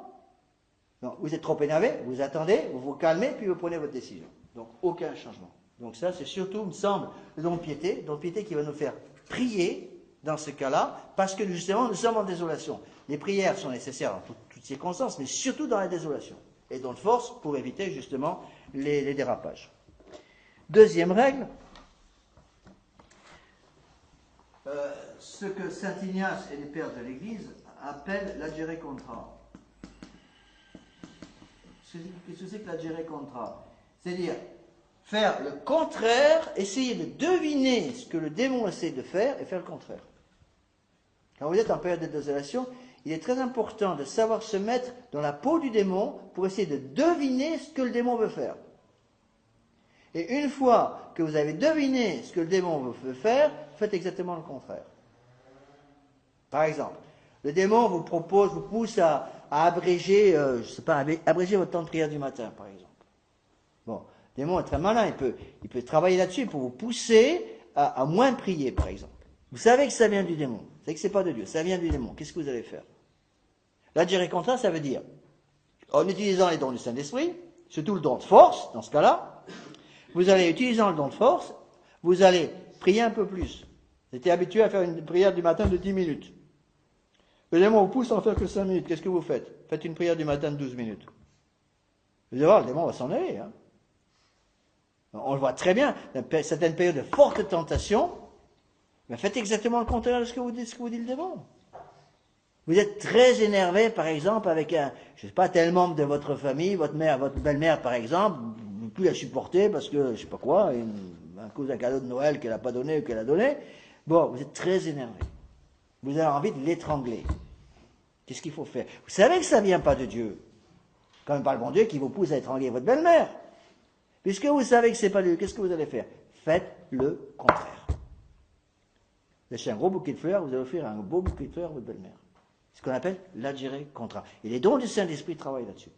A: Non, vous êtes trop énervé, vous attendez, vous vous calmez, puis vous prenez votre décision. Donc aucun changement. Donc ça, c'est surtout, il me semble, le don de piété qui va nous faire prier dans ce cas-là, parce que justement, nous sommes en désolation. Les prières sont nécessaires dans toutes circonstances, mais surtout dans la désolation. Et don de force pour éviter justement les dérapages. Deuxième règle, ce que saint Ignace et les pères de l'Église appellent l'agere contra. Qu'est-ce que c'est que l'agere contra? C'est-à-dire faire le contraire, essayer de deviner ce que le démon essaie de faire et faire le contraire. Quand vous êtes en période de désolation, il est très important de savoir se mettre dans la peau du démon pour essayer de deviner ce que le démon veut faire. Et une fois que vous avez deviné ce que le démon veut faire, faites exactement le contraire. Par exemple, le démon vous pousse à abréger, abréger votre temps de prière du matin, par exemple. Bon, le démon est très malin, il peut travailler là-dessus pour vous pousser à moins prier, par exemple. Vous savez que ça vient du démon, vous savez que c'est pas de Dieu, ça vient du démon. Qu'est-ce que vous allez faire? L'agere contra, ça veut dire, en utilisant les dons du Saint-Esprit, surtout le don de force, dans ce cas-là, vous allez, utilisant le don de force, vous allez prier un peu plus. Vous étiez habitué à faire une prière du matin de 10 minutes. Le démon vous pousse à en faire que 5 minutes. Qu'est-ce que vous faites? Faites une prière du matin de 12 minutes. Vous allez voir, le démon va s'en aller. Hein. On le voit très bien, certaines périodes de forte tentation, mais faites exactement le contraire de ce que vous dit le démon. Vous êtes très énervé, par exemple, avec tel membre de votre famille, votre belle-mère, par exemple, vous ne pouvez plus la supporter parce que, je ne sais pas quoi, à cause d'un cadeau de Noël qu'elle n'a pas donné ou qu'elle a donné. Bon, vous êtes très énervé. Vous avez envie de l'étrangler. Qu'est-ce qu'il faut faire? Vous savez que ça ne vient pas de Dieu. Quand même pas le bon Dieu qui vous pousse à étrangler votre belle-mère. Puisque vous savez que ce n'est pas Dieu, qu'est-ce que vous allez faire? Faites le contraire. Vous achetez un gros bouquet de fleurs, vous allez offrir un beau bouquet de fleurs à votre belle-mère. Ce qu'on appelle l'agere contra. Et les dons du Saint-Esprit travaillent là-dessus.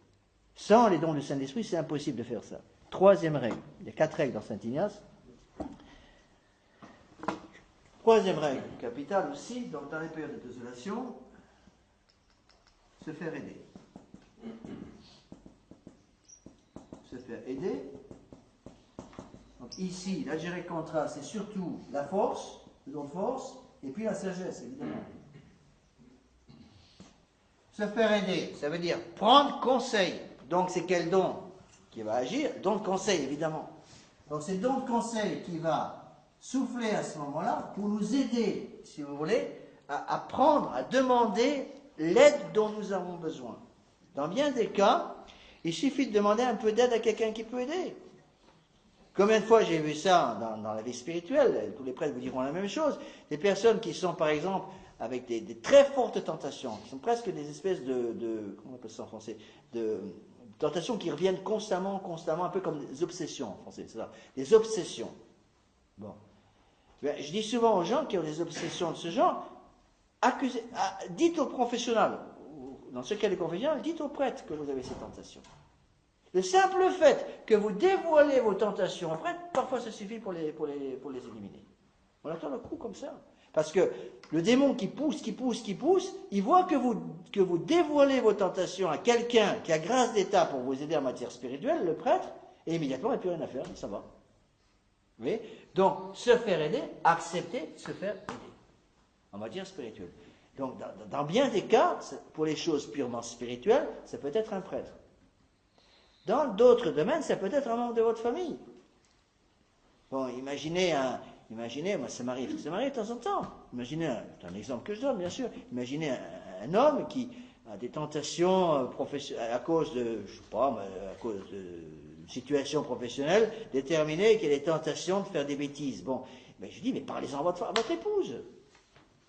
A: Sans les dons du Saint-Esprit, c'est impossible de faire ça. Troisième règle. Il y a 4 règles dans Saint Ignace. Troisième règle, capitale aussi, donc dans les périodes de désolation, se faire aider. Se faire aider. Donc ici, l'agere contra, c'est surtout la force, le don de force, et puis la sagesse, évidemment. Se faire aider, ça veut dire prendre conseil. Donc c'est quel don qui va agir? Don de conseil, évidemment. Donc c'est le don de conseil qui va souffler à ce moment-là pour nous aider, si vous voulez, à prendre, à demander l'aide dont nous avons besoin. Dans bien des cas, il suffit de demander un peu d'aide à quelqu'un qui peut aider. Combien de fois j'ai vu ça dans la vie spirituelle? Tous les prêtres vous diront la même chose. Des personnes qui sont, par exemple, avec des très fortes tentations, qui sont presque des espèces comment on appelle ça en français, de tentations qui reviennent constamment, un peu comme des obsessions en français, c'est ça, des obsessions. Bon. Je dis souvent aux gens qui ont des obsessions de ce genre, dites aux professionnels, dans ce cas des professionnels, dites aux prêtres que vous avez ces tentations. Le simple fait que vous dévoilez vos tentations aux prêtres, parfois ça suffit pour les éliminer. On attend le coup comme ça. Parce que le démon qui pousse, il voit que vous dévoilez vos tentations à quelqu'un qui a grâce d'état pour vous aider en matière spirituelle, le prêtre, et immédiatement il n'y a plus rien à faire, ça va. Vous voyez? Donc, se faire aider, accepter de se faire aider, en matière spirituelle. Donc, dans bien des cas, pour les choses purement spirituelles, ça peut être un prêtre. Dans d'autres domaines, ça peut être un membre de votre famille. Bon, imaginez, moi ça m'arrive de temps en temps. Imaginez, c'est un exemple que je donne, bien sûr. Imaginez un homme qui a des tentations professionnelles à cause de, je sais pas, à cause de situation professionnelle déterminée, qu'il a des tentations de faire des bêtises. Bon, mais je dis, mais parlez-en à votre épouse.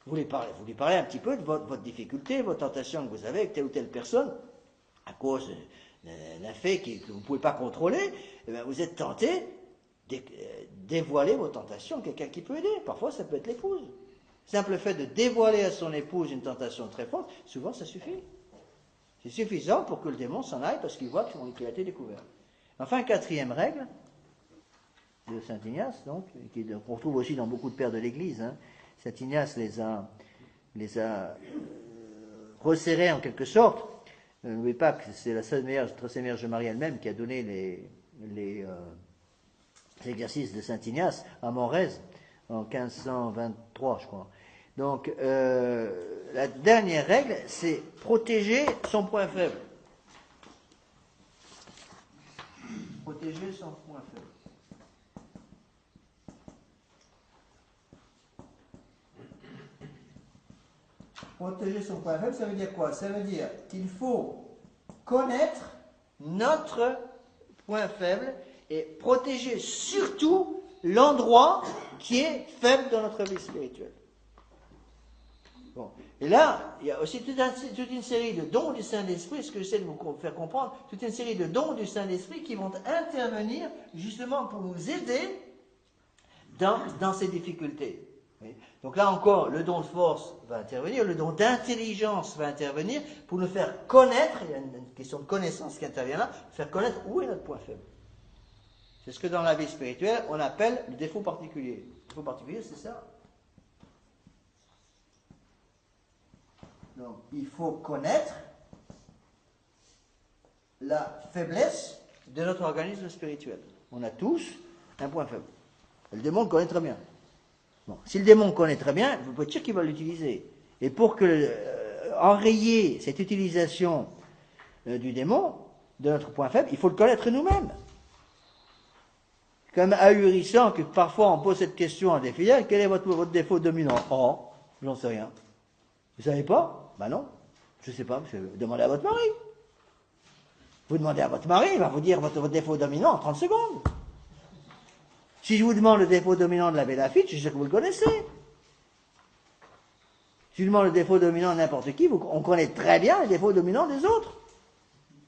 A: Vous lui parlez un petit peu de votre difficulté, votre tentation que vous avez avec telle ou telle personne, à cause d'un fait que vous ne pouvez pas contrôler, eh bien, vous êtes tenté de dévoiler vos tentations à quelqu'un qui peut aider. Parfois, ça peut être l'épouse. Le simple fait de dévoiler à son épouse une tentation très forte, souvent ça suffit. C'est suffisant pour que le démon s'en aille parce qu'il voit qu'il a été découvert. Enfin, quatrième règle de Saint Ignace, donc, qu'on retrouve aussi dans beaucoup de pères de l'Église. Hein. Saint Ignace les a resserrés en quelque sorte. N'oubliez pas que c'est la Sainte Vierge Marie elle-même qui a donné les exercices de Saint Ignace à Morez en 1523, je crois. Donc, la dernière règle, c'est protéger son point faible. Protéger son point faible. Protéger son point faible, ça veut dire quoi? Ça veut dire qu'il faut connaître notre point faible et protéger surtout l'endroit qui est faible dans notre vie spirituelle. Bon. Et là, il y a aussi toute une série de dons du Saint-Esprit, ce que j'essaie de vous faire comprendre, toute une série de dons du Saint-Esprit qui vont intervenir justement pour nous aider dans ces difficultés. Oui. Donc là encore, le don de force va intervenir, le don d'intelligence va intervenir pour nous faire connaître, il y a une question de connaissance qui intervient là, faire connaître où est notre point faible. C'est ce que dans la vie spirituelle, on appelle le défaut particulier. Le défaut particulier, c'est ça. Donc, il faut connaître la faiblesse de notre organisme spirituel. On a tous un point faible. Le démon le connaît très bien. Bon, si le démon connaît très bien, vous pouvez être sûr qu'il va l'utiliser. Et pour enrayer cette utilisation du démon, de notre point faible, il faut le connaître nous-mêmes. C'est quand même ahurissant que parfois on pose cette question à des fidèles, quel est votre défaut dominant? Oh, j'en sais rien. Vous savez pas? Ben non, je sais pas, demandez à votre mari. Vous demandez à votre mari, il va vous dire votre défaut dominant en 30 secondes. Si je vous demande le défaut dominant de l'abbé Lafitte, je suis sûr que vous le connaissez. Si je demande le défaut dominant de n'importe qui, on connaît très bien les défauts dominants des autres.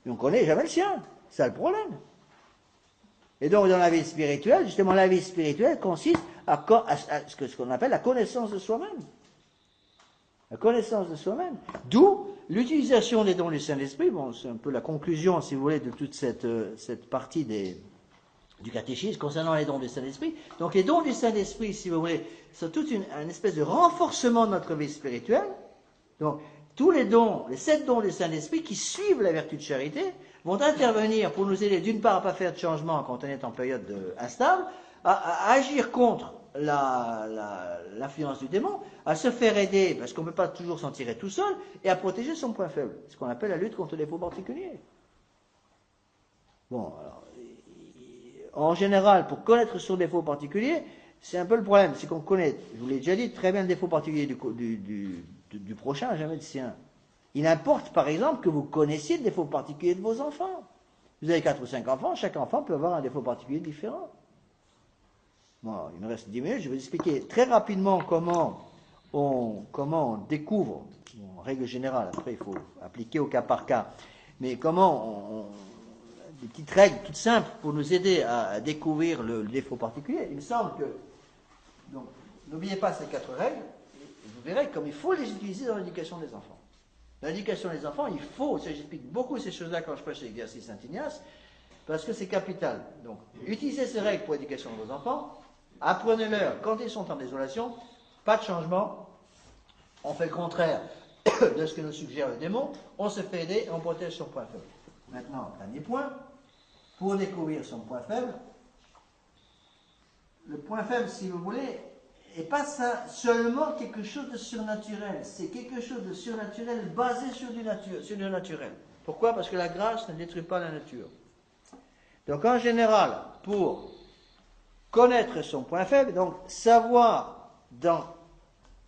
A: Et on ne connaît jamais le sien. C'est ça le problème. Et donc, dans la vie spirituelle, justement, la vie spirituelle consiste à ce qu'on appelle la connaissance de soi-même. La connaissance de soi-même. D'où l'utilisation des dons du Saint-Esprit. Bon, c'est un peu la conclusion, si vous voulez, de toute cette partie du catéchisme concernant les dons du Saint-Esprit. Donc, les dons du Saint-Esprit, si vous voulez, sont toute une espèce de renforcement de notre vie spirituelle. Donc, tous les dons, les 7 dons du Saint-Esprit qui suivent la vertu de charité, vont intervenir pour nous aider d'une part à ne pas faire de changement quand on est en période instable, à agir contre l'influence du démon, à se faire aider parce qu'on ne peut pas toujours s'en tirer tout seul, et à protéger son point faible, ce qu'on appelle la lutte contre les défauts particuliers. Bon, alors, en général, pour connaître son défaut particulier, c'est un peu le problème, c'est qu'on connaît, je vous l'ai déjà dit, très bien le défaut particulier du prochain, jamais le sien. Il importe, par exemple, que vous connaissiez le défaut particulier de vos enfants. Vous avez 4 ou 5 enfants, chaque enfant peut avoir un défaut particulier différent. Bon, il me reste 10 minutes, je vais vous expliquer très rapidement comment on découvre, en règle générale, après il faut appliquer au cas par cas, mais comment des petites règles toutes simples pour nous aider à découvrir le défaut particulier. Il me semble que, donc, n'oubliez pas ces 4 règles, et vous verrez comme il faut les utiliser dans l'éducation des enfants. Dans l'éducation des enfants, il faut, j'explique beaucoup ces choses-là quand je prêche l'exercice Saint-Ignace, parce que c'est capital. Donc, utilisez ces règles pour l'éducation de vos enfants, apprenez-leur quand ils sont en désolation, pas de changement, on fait le contraire de ce que nous suggère le démon, on se fait aider et on protège son point faible. Maintenant, dernier point, pour découvrir son point faible, le point faible, si vous voulez, n'est pas ça seulement quelque chose de surnaturel. C'est quelque chose de surnaturel basé sur du naturel. Pourquoi? Parce que la grâce ne détruit pas la nature. Donc en général, pour connaître son point faible, donc savoir dans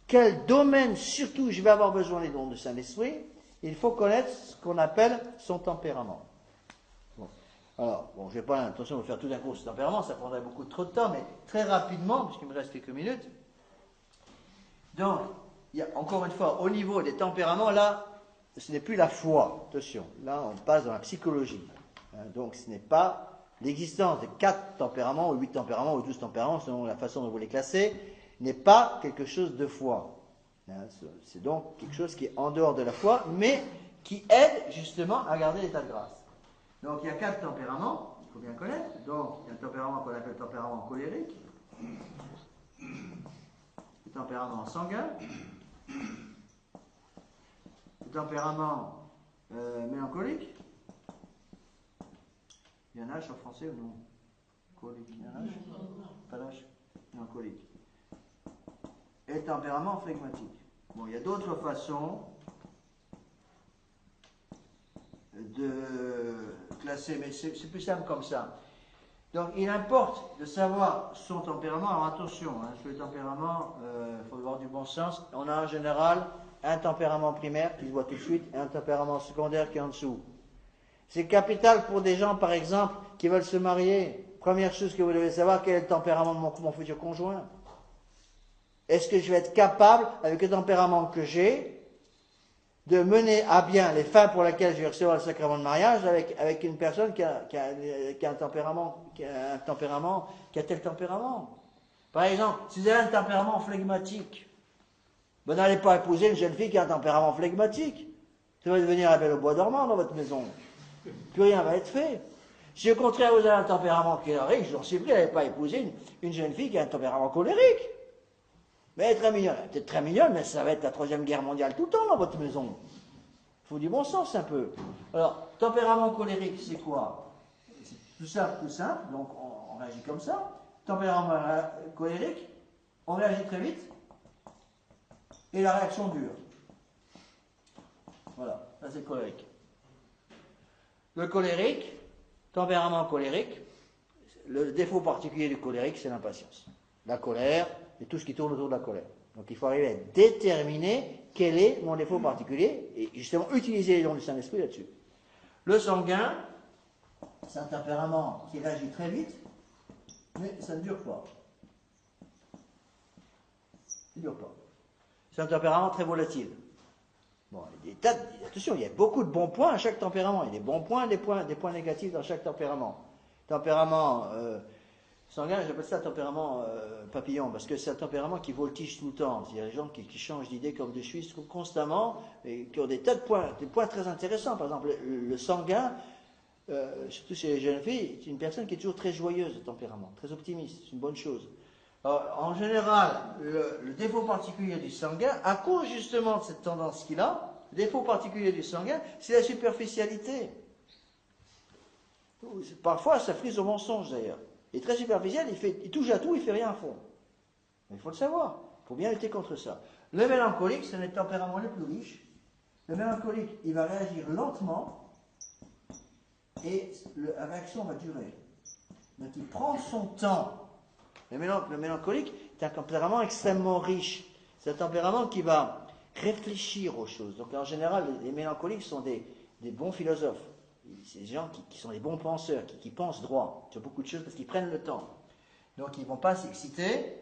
A: quel domaine surtout je vais avoir besoin des dons du Saint-Esprit, il faut connaître ce qu'on appelle son tempérament. Bon. Alors, bon, je n'ai pas l'intention de faire tout d'un coup ce tempérament, ça prendrait beaucoup trop de temps, mais très rapidement, puisqu'il me reste quelques minutes. Donc, il y a encore une fois, au niveau des tempéraments, là, ce n'est plus la foi, attention, là on passe dans la psychologie. Donc ce n'est pas l'existence de 4 tempéraments, ou 8 tempéraments, ou 12 tempéraments, selon la façon dont vous les classez, n'est pas quelque chose de foi. C'est donc quelque chose qui est en dehors de la foi, mais qui aide justement à garder l'état de grâce. Donc il y a 4 tempéraments, il faut bien connaître. Donc il y a un tempérament qu'on appelle le tempérament colérique, le tempérament sanguin, le tempérament mélancolique. Il y a un H en français ou non? Colique, il y a un H? Pas d'H? Mélancolique. Et le tempérament flegmatique. Bon, il y a d'autres façons de classer, mais c'est plus simple comme ça. Donc, il importe de savoir son tempérament. Alors, attention, sur le tempérament, il faut avoir du bon sens. On a en général un tempérament primaire qui se voit tout de suite et un tempérament secondaire qui est en dessous. C'est capital pour des gens, par exemple, qui veulent se marier. Première chose que vous devez savoir, quel est le tempérament de mon futur conjoint. Est-ce que je vais être capable, avec le tempérament que j'ai, de mener à bien les fins pour lesquelles je vais recevoir le sacrement de mariage avec une personne qui a un tempérament, qui a tel tempérament. Par exemple, si vous avez un tempérament flegmatique, vous n'allez pas épouser une jeune fille qui a un tempérament flegmatique. Ça va devenir la Belle au bois dormant dans votre maison. Plus rien va être fait. Si au contraire vous avez un tempérament colérique, j'en suis pris, vous n'allez pas épouser une jeune fille qui a un tempérament colérique. Mais elle est très mignonne, elle est peut-être très mignonne, mais ça va être la 3e guerre mondiale tout le temps dans votre maison. Il faut du bon sens un peu. Alors, tempérament colérique, c'est quoi? C'est tout simple, donc on réagit comme ça. Tempérament colérique, on réagit très vite, et la réaction dure. Voilà, ça c'est colérique. Le colérique, tempérament colérique, le défaut particulier du colérique, c'est l'impatience. La colère et tout ce qui tourne autour de la colère. Donc il faut arriver à déterminer quel est mon défaut particulier et justement utiliser les dons du Saint-Esprit là-dessus. Le sanguin, c'est un tempérament qui réagit très vite, mais ça ne dure pas. Ça ne dure pas. C'est un tempérament très volatile. Bon, attention, il y a beaucoup de bons points à chaque tempérament. Il y a des bons points, des points négatifs dans chaque tempérament. Tempérament sanguin, j'appelle ça tempérament papillon, parce que c'est un tempérament qui voltige tout le temps. Il y a des gens qui changent d'idée comme des Suisses constamment, et qui ont des tas de points, des points très intéressants. Par exemple, le sanguin, surtout chez les jeunes filles, c'est une personne qui est toujours très joyeuse de tempérament, très optimiste, c'est une bonne chose. Alors, en général, le défaut particulier du sanguin, à cause justement de cette tendance qu'il a, le défaut particulier du sanguin, c'est la superficialité. Parfois, ça frise au mensonge d'ailleurs. Il est très superficiel, il touche à tout, il ne fait rien à fond. Mais il faut le savoir, il faut bien lutter contre ça. Le mélancolique, c'est le tempérament le plus riche. Le mélancolique, il va réagir lentement et la réaction va durer. Donc il prend son temps. Le mélancolique est un tempérament extrêmement riche. C'est un tempérament qui va réfléchir aux choses. Donc en général, les mélancoliques sont des bons philosophes. C'est des gens qui sont des bons penseurs, qui pensent droit sur beaucoup de choses parce qu'ils prennent le temps. Donc ils ne vont pas s'exciter.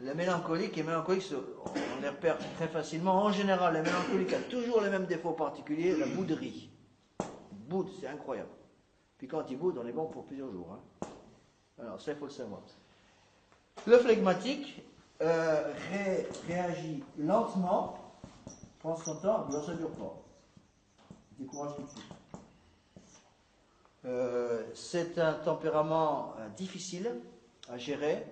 A: Les mélancoliques, on les repère très facilement. En général, le mélancolique a toujours le même défaut particulier, la bouderie. Il boude, c'est incroyable. Puis quand il boude, on est bon pour plusieurs jours. Hein. Alors ça, il faut le savoir. Le flegmatique réagit lentement, prend son temps, mais ça ne dure pas. Il décourage tout de suite. C'est un tempérament difficile à gérer.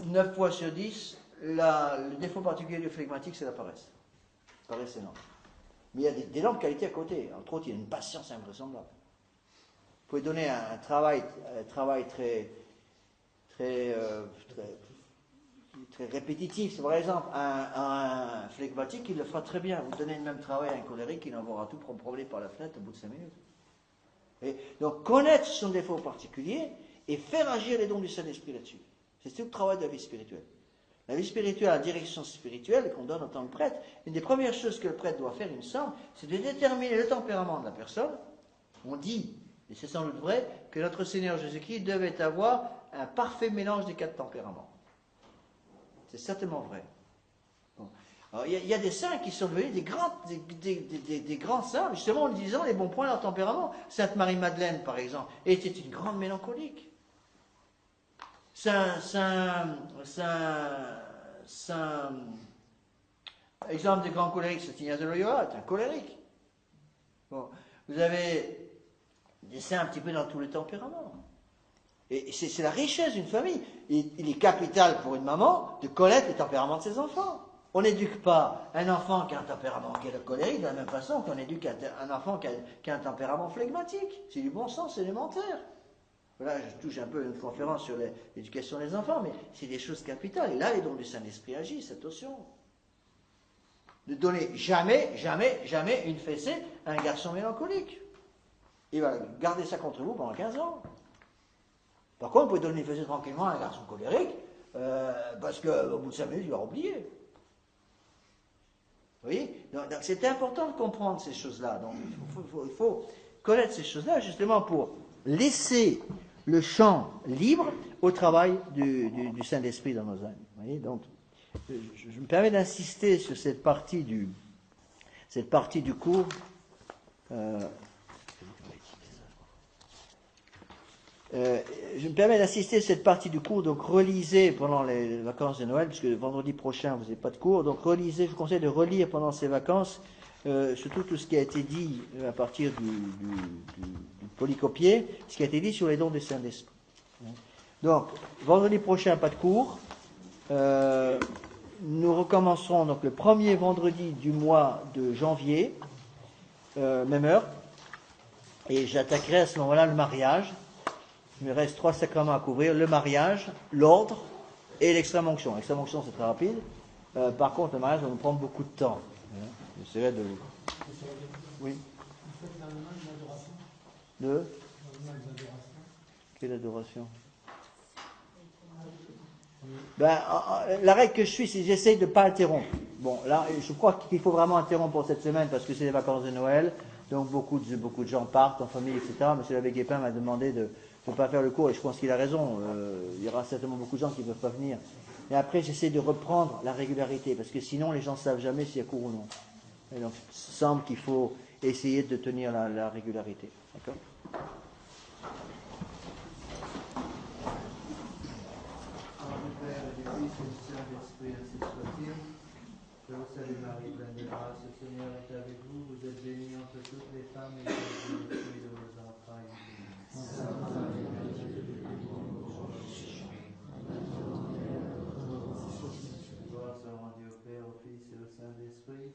A: 9 fois sur 10, le défaut particulier du flegmatique, c'est la paresse. La paresse énorme. Mais il y a d'énormes qualités à côté. Entre autres, il y a une patience invraisemblable. pouvez donner un travail très répétitif. C'est par exemple un flegmatique, il le fera très bien. Vous donnez le même travail à un colérique, il enverra tout promener par la fenêtre au bout de 5 minutes. Et donc connaître son défaut particulier et faire agir les dons du Saint-Esprit là-dessus. C'est tout le travail de la vie spirituelle. La vie spirituelle, la direction spirituelle qu'on donne en tant que prêtre, une des premières choses que le prêtre doit faire, il me semble, c'est de déterminer le tempérament de la personne. On dit, et c'est sans doute vrai, que notre Seigneur Jésus-Christ devait avoir un parfait mélange des 4 tempéraments. C'est certainement vrai. Bon. Alors, il y a des saints qui sont devenus des grands saints, justement en disant les bons points de leur tempérament. Sainte Marie-Madeleine, par exemple, était une grande mélancolique. Exemple de grand colérique, Saint Ignace de Loyola est un colérique. Bon. Vous avez des saints un petit peu dans tous les tempéraments. Et c'est la richesse d'une famille. Il est capital pour une maman de connaître les tempéraments de ses enfants. On n'éduque pas un enfant qui a un tempérament qui est colérique de la même façon qu'on éduque un enfant qui a un tempérament flegmatique. C'est du bon sens élémentaire. Voilà, je touche un peu une conférence sur l'éducation des enfants, mais c'est des choses capitales. Et là, les dons du Saint-Esprit agissent, attention. Ne donnez jamais une fessée à un garçon mélancolique. Il va garder ça contre vous pendant 15 ans. Par contre, vous pouvez donner une fessée tranquillement à un garçon colérique, parce qu'au bout de 5 minutes, il va oublier. Vous voyez? Donc, c'est important de comprendre ces choses-là. Donc, il faut connaître ces choses-là, justement, pour laisser le champ libre au travail du Saint-Esprit dans nos âmes. Vous voyez? Donc, je me permets d'insister sur cette partie du cours. Je me permets d'insister sur cette partie du cours, donc relisez pendant les vacances de Noël, puisque vendredi prochain vous n'avez pas de cours, donc relisez, je vous conseille de relire pendant ces vacances, surtout tout ce qui a été dit à partir du polycopier, ce qui a été dit sur les dons du Saint-Esprit. Donc, vendredi prochain, pas de cours. Nous recommencerons donc le premier vendredi du mois de janvier, même heure, et j'attaquerai à ce moment-là le mariage. Il me reste 3 sacrements à couvrir, le mariage, l'ordre et l'extrême-onction. L'extrême-onction, c'est très rapide. Par contre, le mariage va nous prendre beaucoup de temps. J'essaierai de... Oui. De quelle adoration? La règle que je suis, c'est que j'essaye de ne pas interrompre. Bon, là, je crois qu'il faut vraiment interrompre pour cette semaine parce que c'est les vacances de Noël. Donc, beaucoup de gens partent en famille, etc. Monsieur l'abbé Guépin m'a demandé de ne pas faire le cours et je pense qu'il a raison. Il y aura certainement beaucoup de gens qui ne peuvent pas venir. Et après, j'essaie de reprendre la régularité parce que sinon, les gens ne savent jamais s'il y a cours ou non. Et donc, il semble qu'il faut essayer de tenir la régularité. D'accord ? Je vous salue Marie, pleine de grâce, le Seigneur est avec vous. Vous êtes bénie entre toutes les femmes et béni le fruit de vos entrailles. Sainte Marie, Mère de Dieu, gloire soit rendue au Père, au Fils et au Saint-Esprit.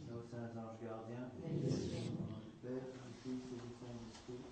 A: Nos saints anges gardiens, du Père, du Fils et du Saint-Esprit.